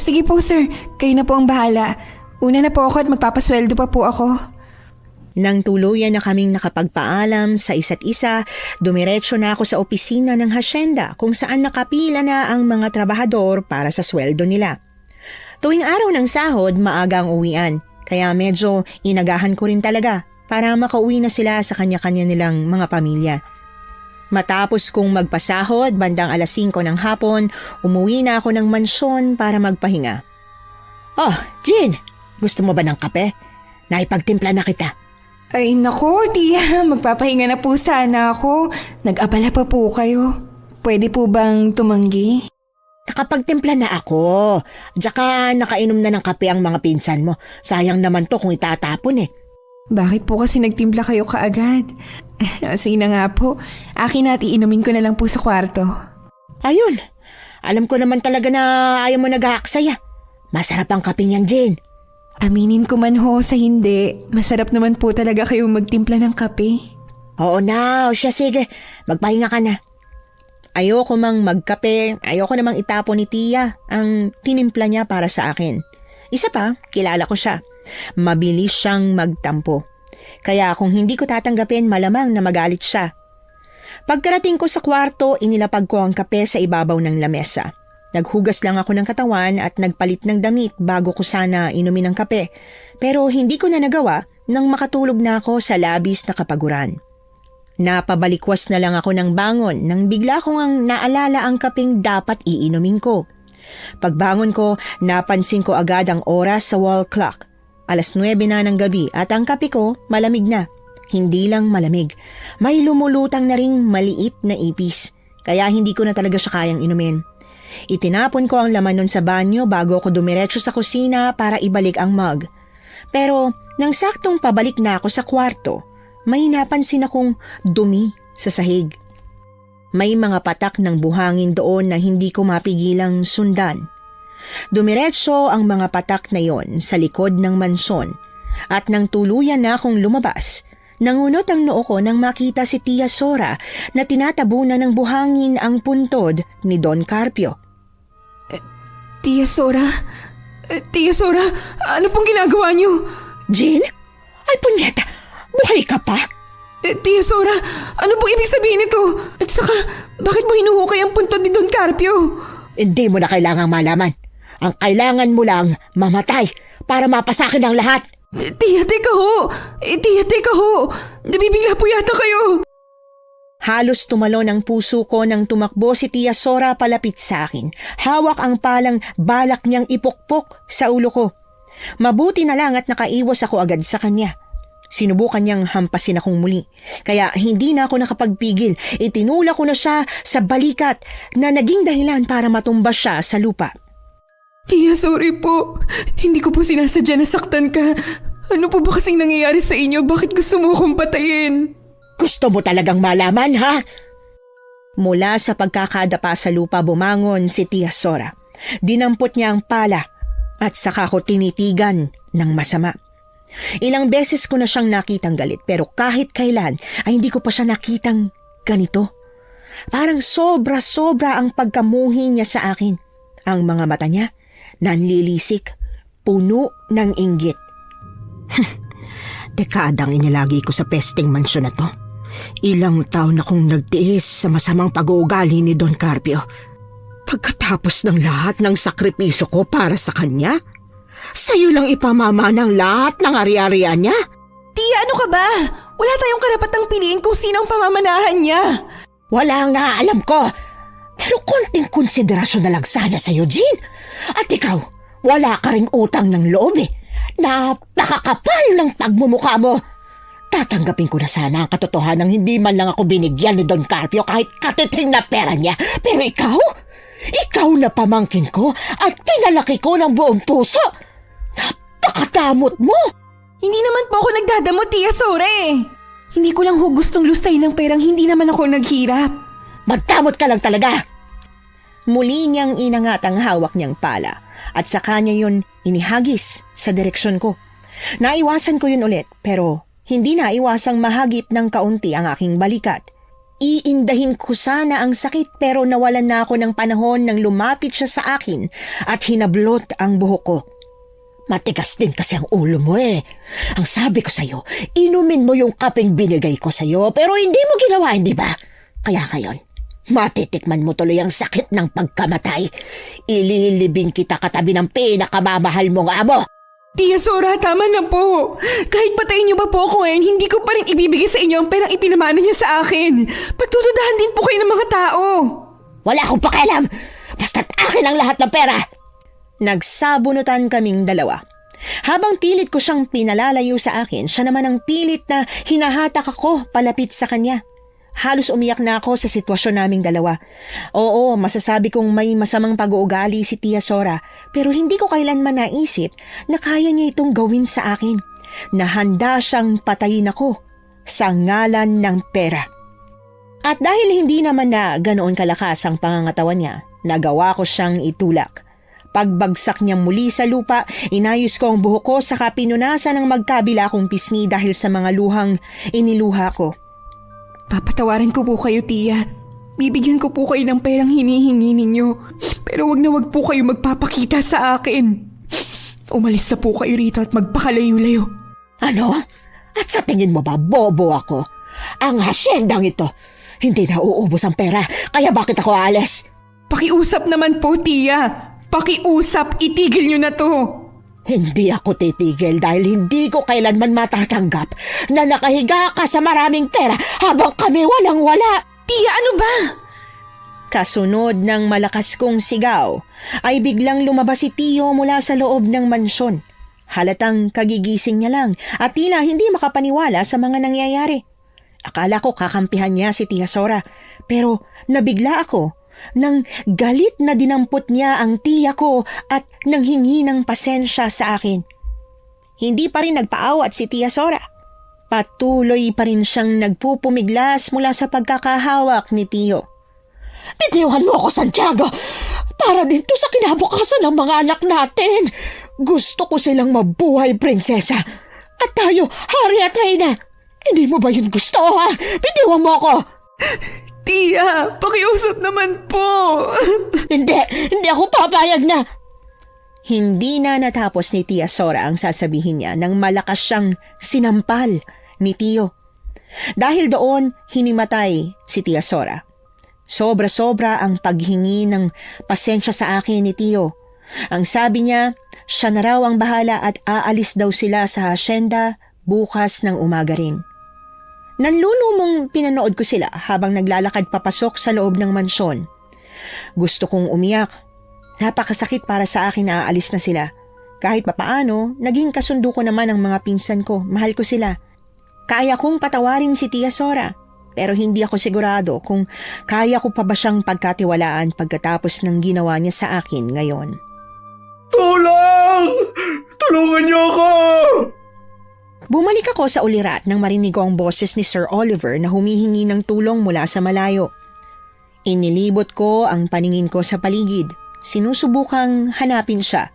Sige po sir, kayo na po ang bahala. Una na po ako at magpapasweldo pa po ako. Nang tuluyan na kaming nakapagpaalam sa isa't isa, dumiretso na ako sa opisina ng hasyenda kung saan nakapila na ang mga trabahador para sa sweldo nila. Tuwing araw ng sahod, maaga ang uwian, kaya medyo inagahan ko rin talaga para makauwi na sila sa kanya-kanya nilang mga pamilya. Matapos kong magpasahod, bandang 5:00 ng hapon, umuwi na ako ng mansyon para magpahinga. Oh, Jean, gusto mo ba ng kape? Naipagtimpla na kita. Ay naku, tiya, magpapahinga na po sana ako. Nag-abala pa po kayo. Pwede po bang tumanggi? Nakapagtimpla na ako. Tsaka nakainom na ng kape ang mga pinsan mo. Sayang naman to kung itatapon eh. Bakit po kasi nagtimpla kayo kaagad? Sige na nga po, akin at iinumin ko na lang po sa kwarto. Ayun, alam ko naman talaga na ayaw mo nag-aaksaya. Masarap ang kape niyan, Jane. Aminin ko man ho sa hindi, masarap naman po talaga kayong magtimpla ng kape. Oo na, siya sige, magpahinga ka na. Ayoko mang magkape, ayoko namang itapon ni Tia ang tinimpla niya para sa akin. Isa pa, kilala ko siya. Mabilis siyang magtampo. Kaya kung hindi ko tatanggapin, malamang na magalit siya. Pagkarating ko sa kwarto, inilapag ko ang kape sa ibabaw ng lamesa. Naghugas lang ako ng katawan at nagpalit ng damit bago ko sana inumin ang kape. Pero hindi ko na nagawa nang makatulog na ako sa labis na kapaguran. Napabalikwas na lang ako ng bangon nang bigla kong ang naalala ang kapeng dapat iinumin ko. Pagbangon ko, napansin ko agad ang oras sa wall clock. 9:00 na ng gabi at ang kape ko malamig na. Hindi lang malamig. May lumulutang na ring maliit na ipis. Kaya hindi ko na talaga siya kayang inumin. Itinapon ko ang laman nun sa banyo bago ako dumiretso sa kusina para ibalik ang mug. Pero nang saktong pabalik na ako sa kwarto, may napansin akong dumi sa sahig. May mga patak ng buhangin doon na hindi ko mapigilang sundan. Dumiretso ang mga patak na yon sa likod ng mansyon at nang tuluyan na akong lumabas, nangunot ang noo ko nang makita si Tia Sora na tinatabunan ng buhangin ang puntod ni Don Carpio. Tia Sora, ano pong ginagawa niyo? Jean? Ay punyeta, buhay ka pa? Tia Sora, ano pong ibig sabihin nito? At saka, bakit mo hinuhukay ang puntod ni Don Carpio? Hindi mo na kailangang malaman. Ang kailangan mo lang mamatay para mapasakin ang lahat. Tiya, teka ho! Tiya, teka ho! Nabibigla po yata kayo! Halos tumalon ang puso ko nang tumakbo si Tia Sora palapit sa akin. Hawak ang palang balak niyang ipukpok sa ulo ko. Mabuti na lang at nakaiwas ako agad sa kanya. Sinubukan niyang hampasin akong muli. Kaya hindi na ako nakapagpigil. Itinula ko na siya sa balikat na naging dahilan para matumba siya sa lupa. Tiya, sorry po. Hindi ko po sinasadya na saktan ka. Ano po ba kasing nangyayari sa inyo? Bakit gusto mo akong patayin? Gusto mo talagang malaman, ha? Mula sa pagkakadapa sa lupa bumangon si Tia Sora. Dinampot niya ang pala at saka ko tinitigan ng masama. Ilang beses ko na siyang nakitang galit pero kahit kailan ay hindi ko pa siya nakitang ganito. Parang sobra-sobra ang pagkamuhi niya sa akin. Ang mga mata niya, nanlilisik, puno ng inggit. Dekadang inilagi ko sa pesting mansyon na to. Ilang taon akong nagtiis sa masamang pag-uugali ni Don Carpio. Pagkatapos ng lahat ng sakripisyo ko para sa kanya, sa'yo lang ipamama ng lahat ng ari-arian niya? Tiya, ano ka ba? Wala tayong karapatang piliin kung sino ang pamamanahan niya. Wala nga alam ko. Pero konting konsiderasyon na lang sana sa'yo, Jean. At ikaw, wala ka ring utang ng loob eh. Napakakapal ng pagmumukha mo. Tatanggapin ko na sana ang katotohanan ng hindi man lang ako binigyan ni Don Carpio kahit katiting na pera niya. Pero ikaw na pamangkin ko at pinalaki ko ng buong puso. Napakatamot mo. Hindi naman po ako nagdadamot, Tiya Sora. Hindi ko lang gustong lustayin ng perang hindi naman ako naghirap. Magtamot ka lang talaga. Muli niyang inangat ang hawak niyang pala at saka niya yun inihagis sa direksyon ko. Naiwasan ko yun ulit pero hindi naiwasang mahagip ng kaunti ang aking balikat. Iindahin ko sana ang sakit pero nawalan na ako ng panahon nang lumapit siya sa akin at hinablot ang buhok ko. Matigas din kasi ang ulo mo eh. Ang sabi ko sa'yo, inumin mo yung kapeng binigay ko sa'yo pero hindi mo ginawa, hindi ba? Kaya ngayon, matitikman mo tuloy ang sakit ng pagkamatay. Ililibing kita katabi ng pinakamamahal mong amo. Tiya Sora, tama na po. Kahit patayin niyo ba po ako ngayon, hindi ko pa rin ibibigay sa inyo ang perang ipinamana niya sa akin. Pagtutudahan din po kayo ng mga tao. Wala akong pakialam. Basta't akin ang lahat ng pera. Nagsabunutan kaming dalawa. Habang pilit ko siyang pinalalayo sa akin, siya naman ang pilit na hinahatak ako palapit sa kanya. Halos umiyak na ako sa sitwasyon naming dalawa. Oo, masasabi kong may masamang pag-uugali si Tia Sora, pero hindi ko kailanman naisip na kaya niya itong gawin sa akin, na handa siyang patayin ako sa ngalan ng pera. At dahil hindi naman na ganoon kalakas ang pangangatawan niya, nagawa ko siyang itulak. Pagbagsak niyang muli sa lupa, inayos ko ang buhok ko saka pinunasan ng magkabila kong pisngi dahil sa mga luhang iniluha ko. Papatawarin ko po kayo, Tiya. Bibigyan ko po kayo ng perang hinihingi ninyo. Pero wag na wag po kayo magpapakita sa akin. Umalis na po kayo rito at magpakalayo-layo. Ano? At sa tingin mo ba bobo ako? Ang hasyendang ito, hindi na uubos ang pera, kaya bakit ako aalis? Pakiusap naman po, Tiya. Pakiusap, itigil niyo na to. Hindi ako titigil dahil hindi ko kailanman matatanggap na nakahiga ka sa maraming pera habang kami walang-wala. Tiya, ano ba? Kasunod ng malakas kong sigaw, ay biglang lumabas si Tio mula sa loob ng mansyon. Halatang kagigising niya lang at tila hindi makapaniwala sa mga nangyayari. Akala ko kakampihan niya si Tia Sora, pero nabigla ako nang galit na dinampot niya ang tiya ko at nanghingi ng pasensya sa akin. Hindi pa rin nagpaawat si Tia Sora. Patuloy pa rin siyang nagpupumiglas mula sa pagkakahawak ni Tio. Bitiwan mo ako, Santiago, para din to sa kinabukasan ng mga anak natin. Gusto ko silang mabuhay, prinsesa. At tayo, hari at reyna. Hindi mo ba yun gusto, ha? Bitiwan mo ako. Tiya, pakiusap naman po. Hindi ako papayag na. Hindi na natapos ni Tia Sora ang sasabihin niya nang malakas siyang sinampal ni Tio. Dahil doon, hinimatay si Tia Sora. Sobra-sobra ang paghingi ng pasensya sa akin ni Tio. Ang sabi niya, Siya na raw ang bahala at aalis daw sila sa hasyenda bukas ng umaga rin. Nanlulumong pinanood ko sila habang naglalakad papasok sa loob ng mansyon. Gusto kong umiyak. Napakasakit para sa akin na aalis na sila. Kahit papaano, naging kasundo ko naman ang mga pinsan ko. Mahal ko sila. Kaya kong patawarin si Tia Sora. Pero hindi ako sigurado kung kaya ko pa ba siyang pagkatiwalaan pagkatapos ng ginawa niya sa akin ngayon. Tulong! Tulungan niyo ako! Bumalik ako sa ulirat nang marinig ko ang boses ni Sir Oliver na humihingi ng tulong mula sa malayo. Inilibot ko ang paningin ko sa paligid. Sinusubukang hanapin siya.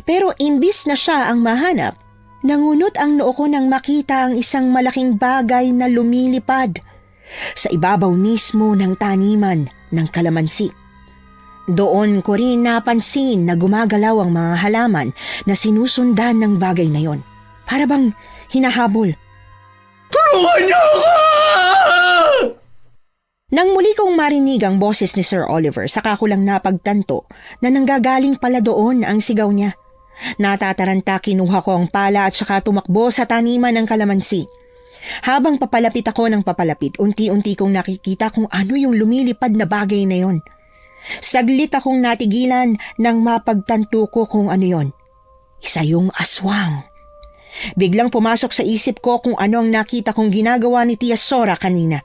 Pero imbis na siya ang mahanap, nangunot ang noo ko nang makita ang isang malaking bagay na lumilipad sa ibabaw mismo ng taniman ng kalamansi. Doon ko rin napansin na gumagalaw ang mga halaman na sinusundan ng bagay na yon. Para bang hinahabol. Tulungan niyo ako! Nang muli kong marinig ang boses ni Sir Oliver, saka ko lang napagtanto na nanggagaling pala doon ang sigaw niya. Natataranta, kinuha ko ang pala at saka tumakbo sa taniman ng kalamansi. Habang papalapit ako ng papalapit, unti-unti kong nakikita kung ano yung lumilipad na bagay na yon. Saglit akong natigilan nang mapagtanto ko kung ano yon. Isa yung aswang. Biglang pumasok sa isip ko kung ano ang nakita kong ginagawa ni Tia Sora kanina.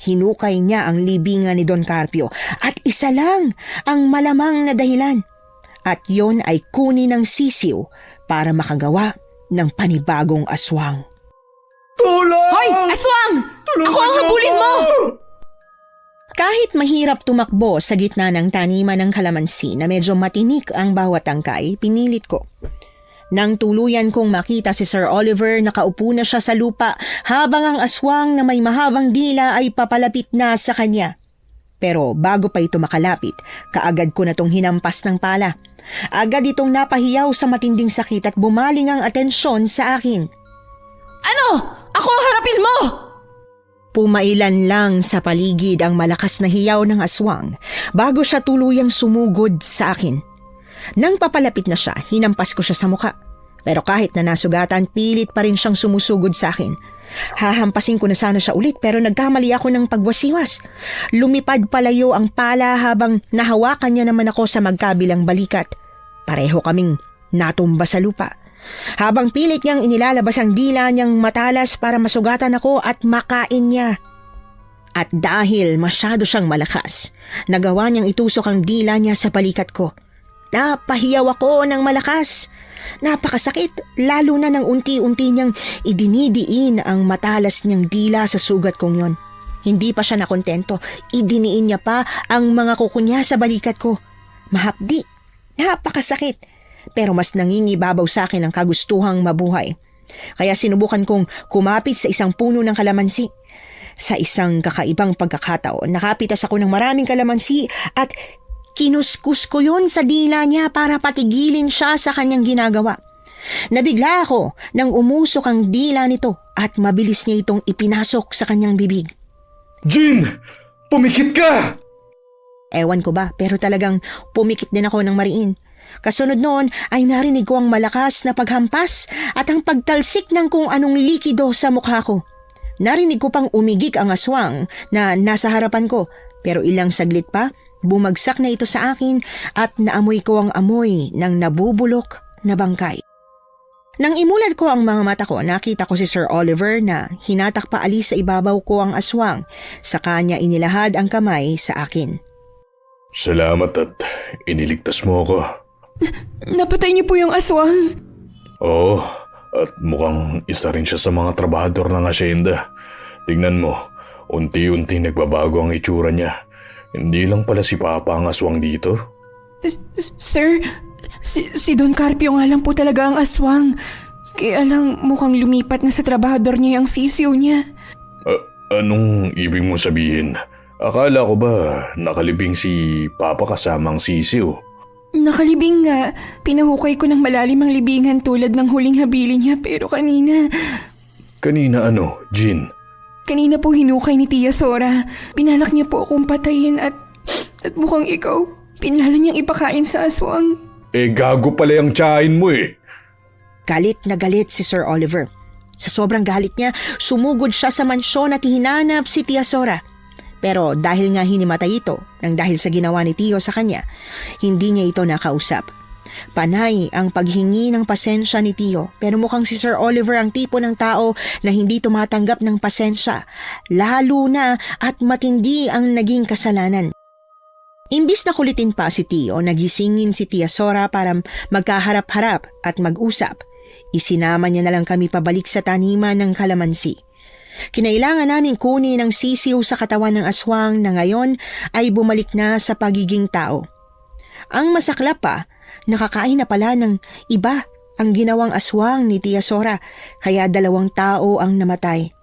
Hinukay niya ang libingan ni Don Carpio at isa lang ang malamang na dahilan. At yon ay kunin ng sisiw para makagawa ng panibagong aswang. Tulong! Hoy! Aswang! Tulungan Ako ang niyo habulin mo! Kahit mahirap tumakbo sa gitna ng taniman ng kalamansi na medyo matinik ang bawat tangkay, pinilit ko. Nang tuluyan kong makita si Sir Oliver, nakaupo na siya sa lupa habang ang aswang na may mahabang dila ay papalapit na sa kanya. Pero bago pa ito makalapit, kaagad ko na tong hinampas ng pala. Agad itong napahiyaw sa matinding sakit at bumaling ang atensyon sa akin. Ano? Ako ang harapin mo! Pumailan lang sa paligid ang malakas na hiyaw ng aswang bago siya tuluyang sumugod sa akin. Nang papalapit na siya, hinampas ko siya sa muka. Pero kahit na nasugatan, pilit pa rin siyang sumusugod sa akin. Hahampasin ko na sana siya ulit pero nagkamali ako ng pagwasiwas. Lumipad palayo ang pala habang nahawakan niya naman ako sa magkabilang balikat. Pareho kaming natumba sa lupa. Habang pilit niyang inilalabas ang dila niyang matalas para masugatan ako at makain niya. At dahil masyado siyang malakas, nagawa niyang itusok ang dila niya sa balikat ko. Napahiyaw ako ng malakas. Napakasakit, lalo na nang unti-unti niyang idinidiin ang matalas niyang dila sa sugat kong yon. Hindi pa siya nakontento, idiniin niya pa ang mga kuko niya sa balikat ko. Mahapdi, napakasakit, pero mas nangingibabaw sa akin ang kagustuhang mabuhay. Kaya sinubukan kong kumapit sa isang puno ng kalamansi. Sa isang kakaibang pagkakataon, nakapitas ako ng maraming kalamansi at kinuskus ko yon sa dila niya para patigilin siya sa kanyang ginagawa. Nabigla ako nang umusok ang dila nito at mabilis niya itong ipinasok sa kanyang bibig. Jean! Pumikit ka! Ewan ko ba, pero talagang pumikit din ako ng mariin. Kasunod noon ay narinig ko ang malakas na paghampas at ang pagtalsik ng kung anong likido sa mukha ko. Narinig ko pang umigik ang aswang na nasa harapan ko, pero ilang saglit pa, bumagsak na ito sa akin at naamoy ko ang amoy ng nabubulok na bangkay. Nang imulat ko ang mga mata ko, nakita ko si Sir Oliver na hinatak pa alis sa ibabaw ko ang aswang. Sa kanya inilahad ang kamay sa akin. Salamat at iniligtas mo ako. Napatay niyo po yung aswang. Oo, at mukhang isa rin siya sa mga trabahador ng asyenda. Tingnan mo, unti-unti nagbabago ang itsura niya. Hindi lang pala si Papa ang aswang dito. Sir, si Don Carpio nga lang po talaga ang aswang. Kaya lang mukhang lumipat na sa trabahador niya yung sisiw niya. Anong ibig mo sabihin? Akala ko ba nakalibing si Papa kasamang sisiw? Nakalibing nga. Pinahukay ko ng malalim ang libingan tulad ng huling habili niya pero kanina... Kanina ano, Jean? Kanina po hinukay ni Tia Sora. Pinalak niya po akong patayin at mukhang ikaw, pinlalo niyang ipakain sa aswang. Gago pala yung tiyahin mo eh. Galit na galit si Sir Oliver. Sa sobrang galit niya, sumugod siya sa mansyon at hinanap si Tia Sora. Pero dahil nga hinimatay ito nang dahil sa ginawa ni Tio sa kanya, hindi niya ito nakausap. Panay ang paghingi ng pasensya ni Tio, pero mukhang si Sir Oliver ang tipo ng tao na hindi tumatanggap ng pasensya, lalo na at matindi ang naging kasalanan. Imbis na kulitin pa si Tio, nagisingin si Tia Sora para magkaharap-harap at mag-usap. Isinama niya na lang kami pabalik sa taniman ng kalamansi. Kinailangan namin kunin ang sisiw sa katawan ng aswang na ngayon ay bumalik na sa pagiging tao. Ang masaklap pa, nakakain na pala ng iba ang ginawang aswang ni Tia Sora, kaya 2 tao ang namatay.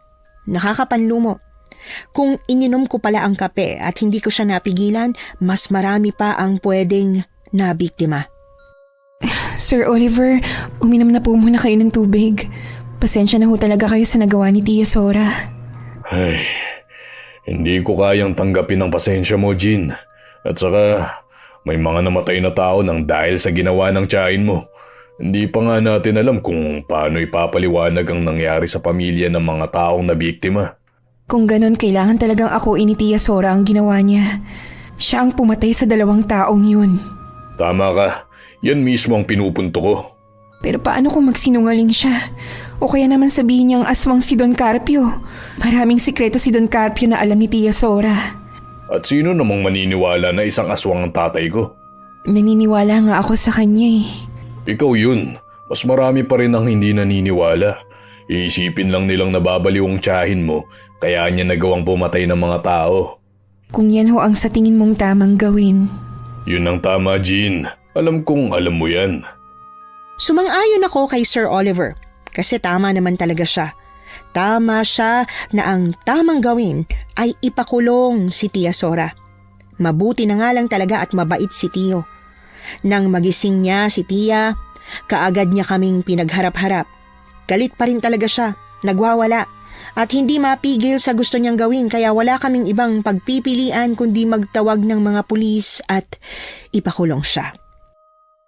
Nakakapanlumo. Kung ininom ko pala ang kape at hindi ko siya napigilan, mas marami pa ang pwedeng nabiktima. Sir Oliver, uminom na po muna kayo ng tubig. Pasensya na ho talaga kayo sa nagawa ni Tia Sora. Ay, hindi ko kayang tanggapin ang pasensya mo, Jean. At saka, may mga namatay na tao nang dahil sa ginawa ng tiyahin mo. Hindi pa nga natin alam kung paano ipapaliwanag ang nangyari sa pamilya ng mga taong nabiktima. Kung ganon, kailangan talagang ako ni Tia Sora ang ginawa niya. Siya ang pumatay sa 2 taong yun. Tama ka. Yan mismo ang pinupunto ko. Pero paano kung magsinungaling siya? O kaya naman sabihin niyang aswang si Don Carpio. Maraming sikreto si Don Carpio na alam ni Tia Sora. At sino namang maniniwala na isang aswang ang tatay ko? Naniniwala nga ako sa kanya eh. Ikaw yun. Mas marami pa rin ang hindi naniniwala. Iisipin lang nilang nababaliw ang tiyahin mo, kaya niya nagawang pumatay ng mga tao. Kung yan ho ang sa tingin mong tamang gawin. Yun ang tama, Jean. Alam kong alam mo yan. Sumang-ayon ako kay Sir Oliver kasi tama naman talaga siya. Tama siya na ang tamang gawin ay ipakulong si Tia Sora. Mabuti na nga lang talaga at mabait si Tio. Nang magising niya si Tia, kaagad niya kaming pinagharap-harap. Galit pa rin talaga siya, nagwawala. At hindi mapigil sa gusto niyang gawin kaya wala kaming ibang pagpipilian kundi magtawag ng mga pulis at ipakulong siya.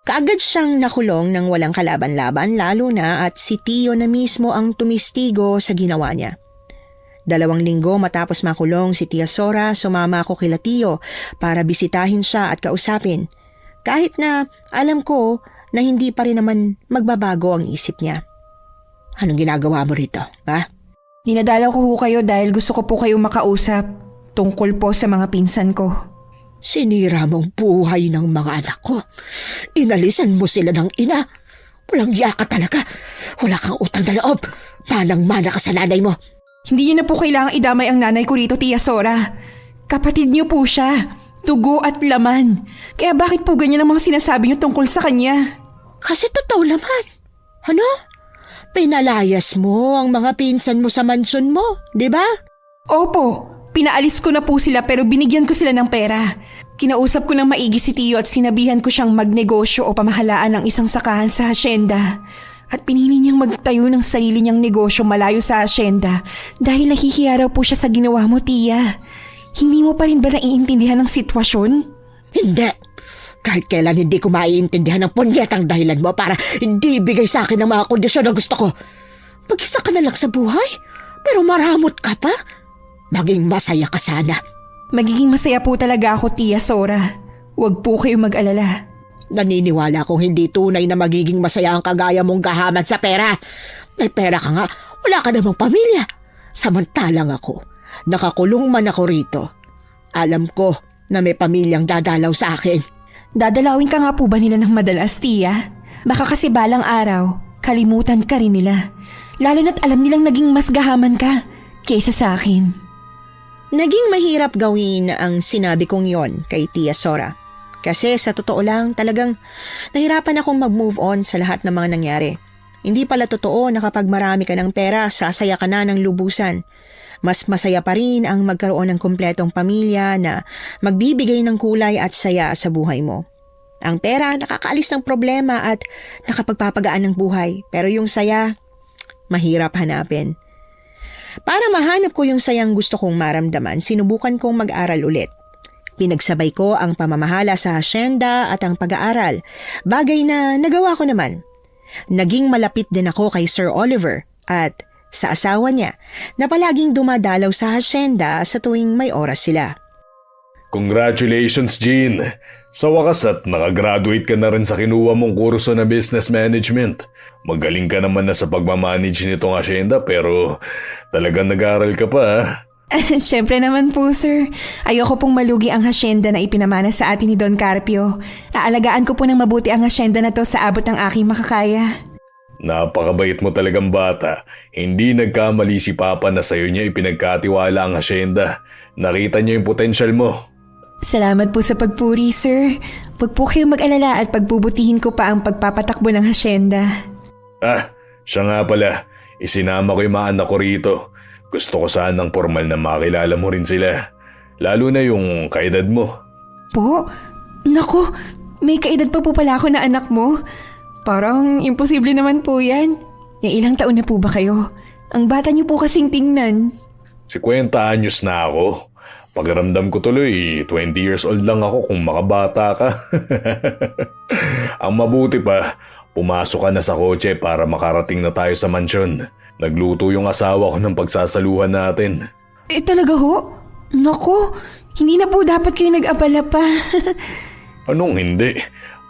Kaagad siyang nakulong ng walang kalaban-laban lalo na at si Tio na mismo ang tumistigo sa ginawa niya. 2 linggo matapos makulong si Tia Sora, sumama ako kila Tio para bisitahin siya at kausapin. Kahit na alam ko na hindi pa rin naman magbabago ang isip niya. Anong ginagawa mo rito, ha? Dinadalaw ko ho kayo dahil gusto ko po kayong makausap tungkol po sa mga pinsan ko. Sinira mong buhay ng mga anak ko. Inalisan mo sila ng ina. Walang yaka talaga. Wala kang utang na loob. Manang-mana ka sa nanay mo. Hindi niyo na po kailangang idamay ang nanay ko rito, Tia Sora. Kapatid niyo po siya. Dugo at laman. Kaya bakit po ganyan ang mga sinasabi niyo tungkol sa kanya? Kasi totoo naman. Ano? Pinalayas mo ang mga pinsan mo sa mansyon mo, di ba? Opo, pinaalis ko na po sila pero binigyan ko sila ng pera. Kinausap ko ng maigi si Tio at sinabihan ko siyang magnegosyo o pamahalaan ng isang sakahan sa hasyenda. At pinili niyang magtayo ng sarili niyang negosyo malayo sa hasyenda dahil nahihiya raw po siya sa ginawa mo, Tia. Hindi mo pa rin ba naiintindihan ang sitwasyon? Hindi. Kahit kailan hindi ko maiintindihan ang punyetang dahilan mo para hindi ibigay sa akin ang mga kondisyon na gusto ko. Mag-isa ka na lang sa buhay, pero maramot ka pa. Maging masaya ka sana. Magiging masaya po talaga ako, Tia Sora. Huwag po kayong mag-alala. Naniniwala kong hindi tunay na magiging masaya ang kagaya mong gahaman sa pera. May pera ka nga, wala ka namang pamilya. Samantalang ako, nakakulong man ako rito. Alam ko na may pamilyang dadalaw sa akin. Dadalawin ka nga po ba nila ng madalas, Tia? Baka kasi balang araw, kalimutan ka rin nila. Lalo na't alam nilang naging mas gahaman ka kaysa sa akin. Naging mahirap gawin ang sinabi kong yon kay Tia Sora. Kasi sa totoo lang talagang nahirapan akong mag-move on sa lahat ng mga nangyari. Hindi pala totoo na kapag marami ka ng pera, sasaya ka na ng lubusan. Mas masaya pa rin ang magkaroon ng kumpletong pamilya na magbibigay ng kulay at saya sa buhay mo. Ang pera nakakaalis ng problema at nakapagpapagaan ng buhay, pero yung saya, mahirap hanapin. Para mahanap ko yung sayang gusto kong maramdaman, sinubukan kong mag-aral ulit. Pinagsabay ko ang pamamahala sa hasyenda at ang pag-aaral, bagay na nagawa ko naman. Naging malapit din ako kay Sir Oliver at sa asawa niya na palaging dumadalaw sa hasyenda sa tuwing may oras sila. Congratulations, Jean! Sa wakas at nakagraduate ka na rin sa kinuha mong kurso na business management. Magaling ka naman na sa pagmamanage nitong asyenda pero talagang nag-aral ka pa ha? Siyempre naman po, sir. Ayoko pong malugi ang hasyenda na ipinamana sa atin ni Don Carpio. Aalagaan ko po ng mabuti ang hasyenda na to sa abot ng aking makakaya. Napakabait mo talagang bata. Hindi nagkamali si Papa na sa'yo niya ipinagkatiwala ang asyenda. Nakita niya yung potensyal mo. Salamat po sa pagpuri, sir. Huwag po kayong mag-alala at pagbubutihin ko pa ang pagpapatakbo ng hasyenda. Siya nga pala. Isinama ko yung mga anak ko rito. Gusto ko sanang formal na makilala mo rin sila. Lalo na yung kaedad mo. Po? Naku, may kaedad pa po pala ako na anak mo. Parang imposible naman po yan. Ilang taon na po ba kayo? Ang bata niyo po kasing tingnan. 50 anyos na ako. Pagramdam ko tuloy, 20 years old lang ako kung makabata ka. Ang mabuti pa, pumasok ka na sa kotse para makarating na tayo sa mansyon. Nagluto yung asawa ko ng pagsasaluhan natin. Talaga ho? Naku, hindi na po dapat kayo nag-abala pa. Anong hindi?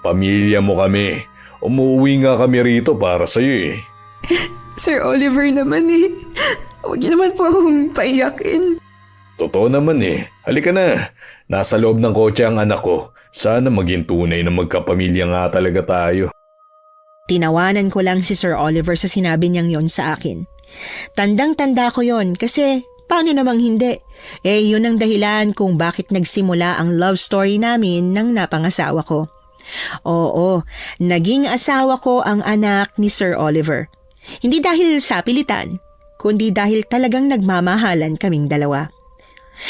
Pamilya mo kami. Umuwi nga kami rito para sa'yo eh. Sir Oliver naman eh. Huwag niyo naman po akong paiyakin. Totoo naman eh. Halika na. Nasa loob ng kotse ang anak ko. Sana maging tunay na magkapamilya nga talaga tayo. Tinawanan ko lang si Sir Oliver sa sinabi niyang yon sa akin. Tandang-tanda ko yon kasi paano namang hindi? Yun ang dahilan kung bakit nagsimula ang love story namin ng napangasawa ko. Oo, naging asawa ko ang anak ni Sir Oliver. Hindi dahil sa pilitan, kundi dahil talagang nagmamahalan kaming dalawa.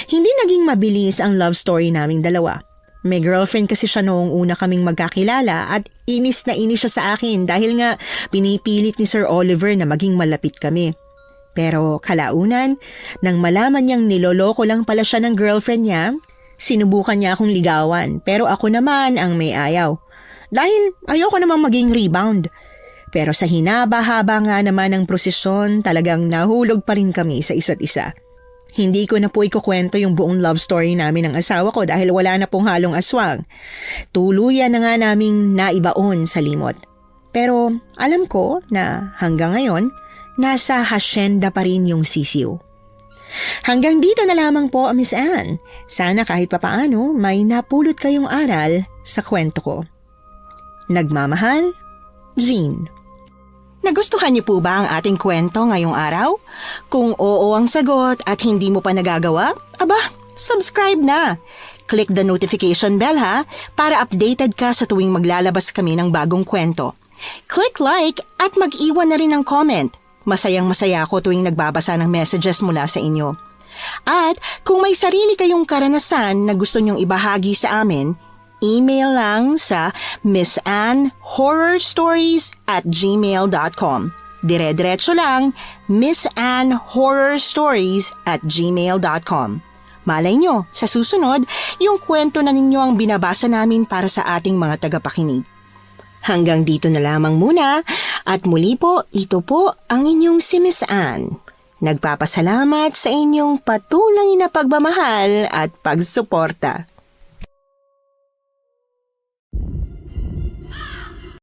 Hindi naging mabilis ang love story naming dalawa. May girlfriend kasi siya noong una kaming magkakilala at inis na inis siya sa akin dahil nga pinipilit ni Sir Oliver na maging malapit kami. Pero kalaunan, nang malaman niyang niloloko lang pala siya ng girlfriend niya, sinubukan niya akong ligawan pero ako naman ang may ayaw. Dahil ayoko namang maging rebound. Pero sa hinaba-haba nga naman ng prosesyon, talagang nahulog pa rin kami sa isa't isa. Hindi ko na po ikukwento yung buong love story namin ng asawa ko dahil wala na pong halong aswang. Tuluyan na nga naming naibaon sa limot. Pero alam ko na hanggang ngayon, nasa hasyenda pa rin yung sisiw. Hanggang dito na lamang po, Miss Anne. Sana kahit papaano may napulot kayong aral sa kwento ko. Nagmamahal, Jean. Nagustuhan niyo po ba ang ating kwento ngayong araw? Kung oo ang sagot at hindi mo pa nagagawa, subscribe na. Click the notification bell ha, para updated ka sa tuwing maglalabas kami ng bagong kwento. Click like at mag-iwan na rin ng comment. Masayang-masaya ako tuwing nagbabasa ng messages mula sa inyo. At kung may sarili kayong karanasan na gusto nyong ibahagi sa amin, email lang sa missanhorrorstories@gmail.com. Dire-diretso lang, missanhorrorstories@gmail.com. Malay nyo, sa susunod, yung kwento na ninyo ang binabasa namin para sa ating mga tagapakinig. Hanggang dito na lamang muna at muli po, ito po ang inyong si Miss Anne. Nagpapasalamat sa inyong patuloy na pagmamahal at pagsuporta.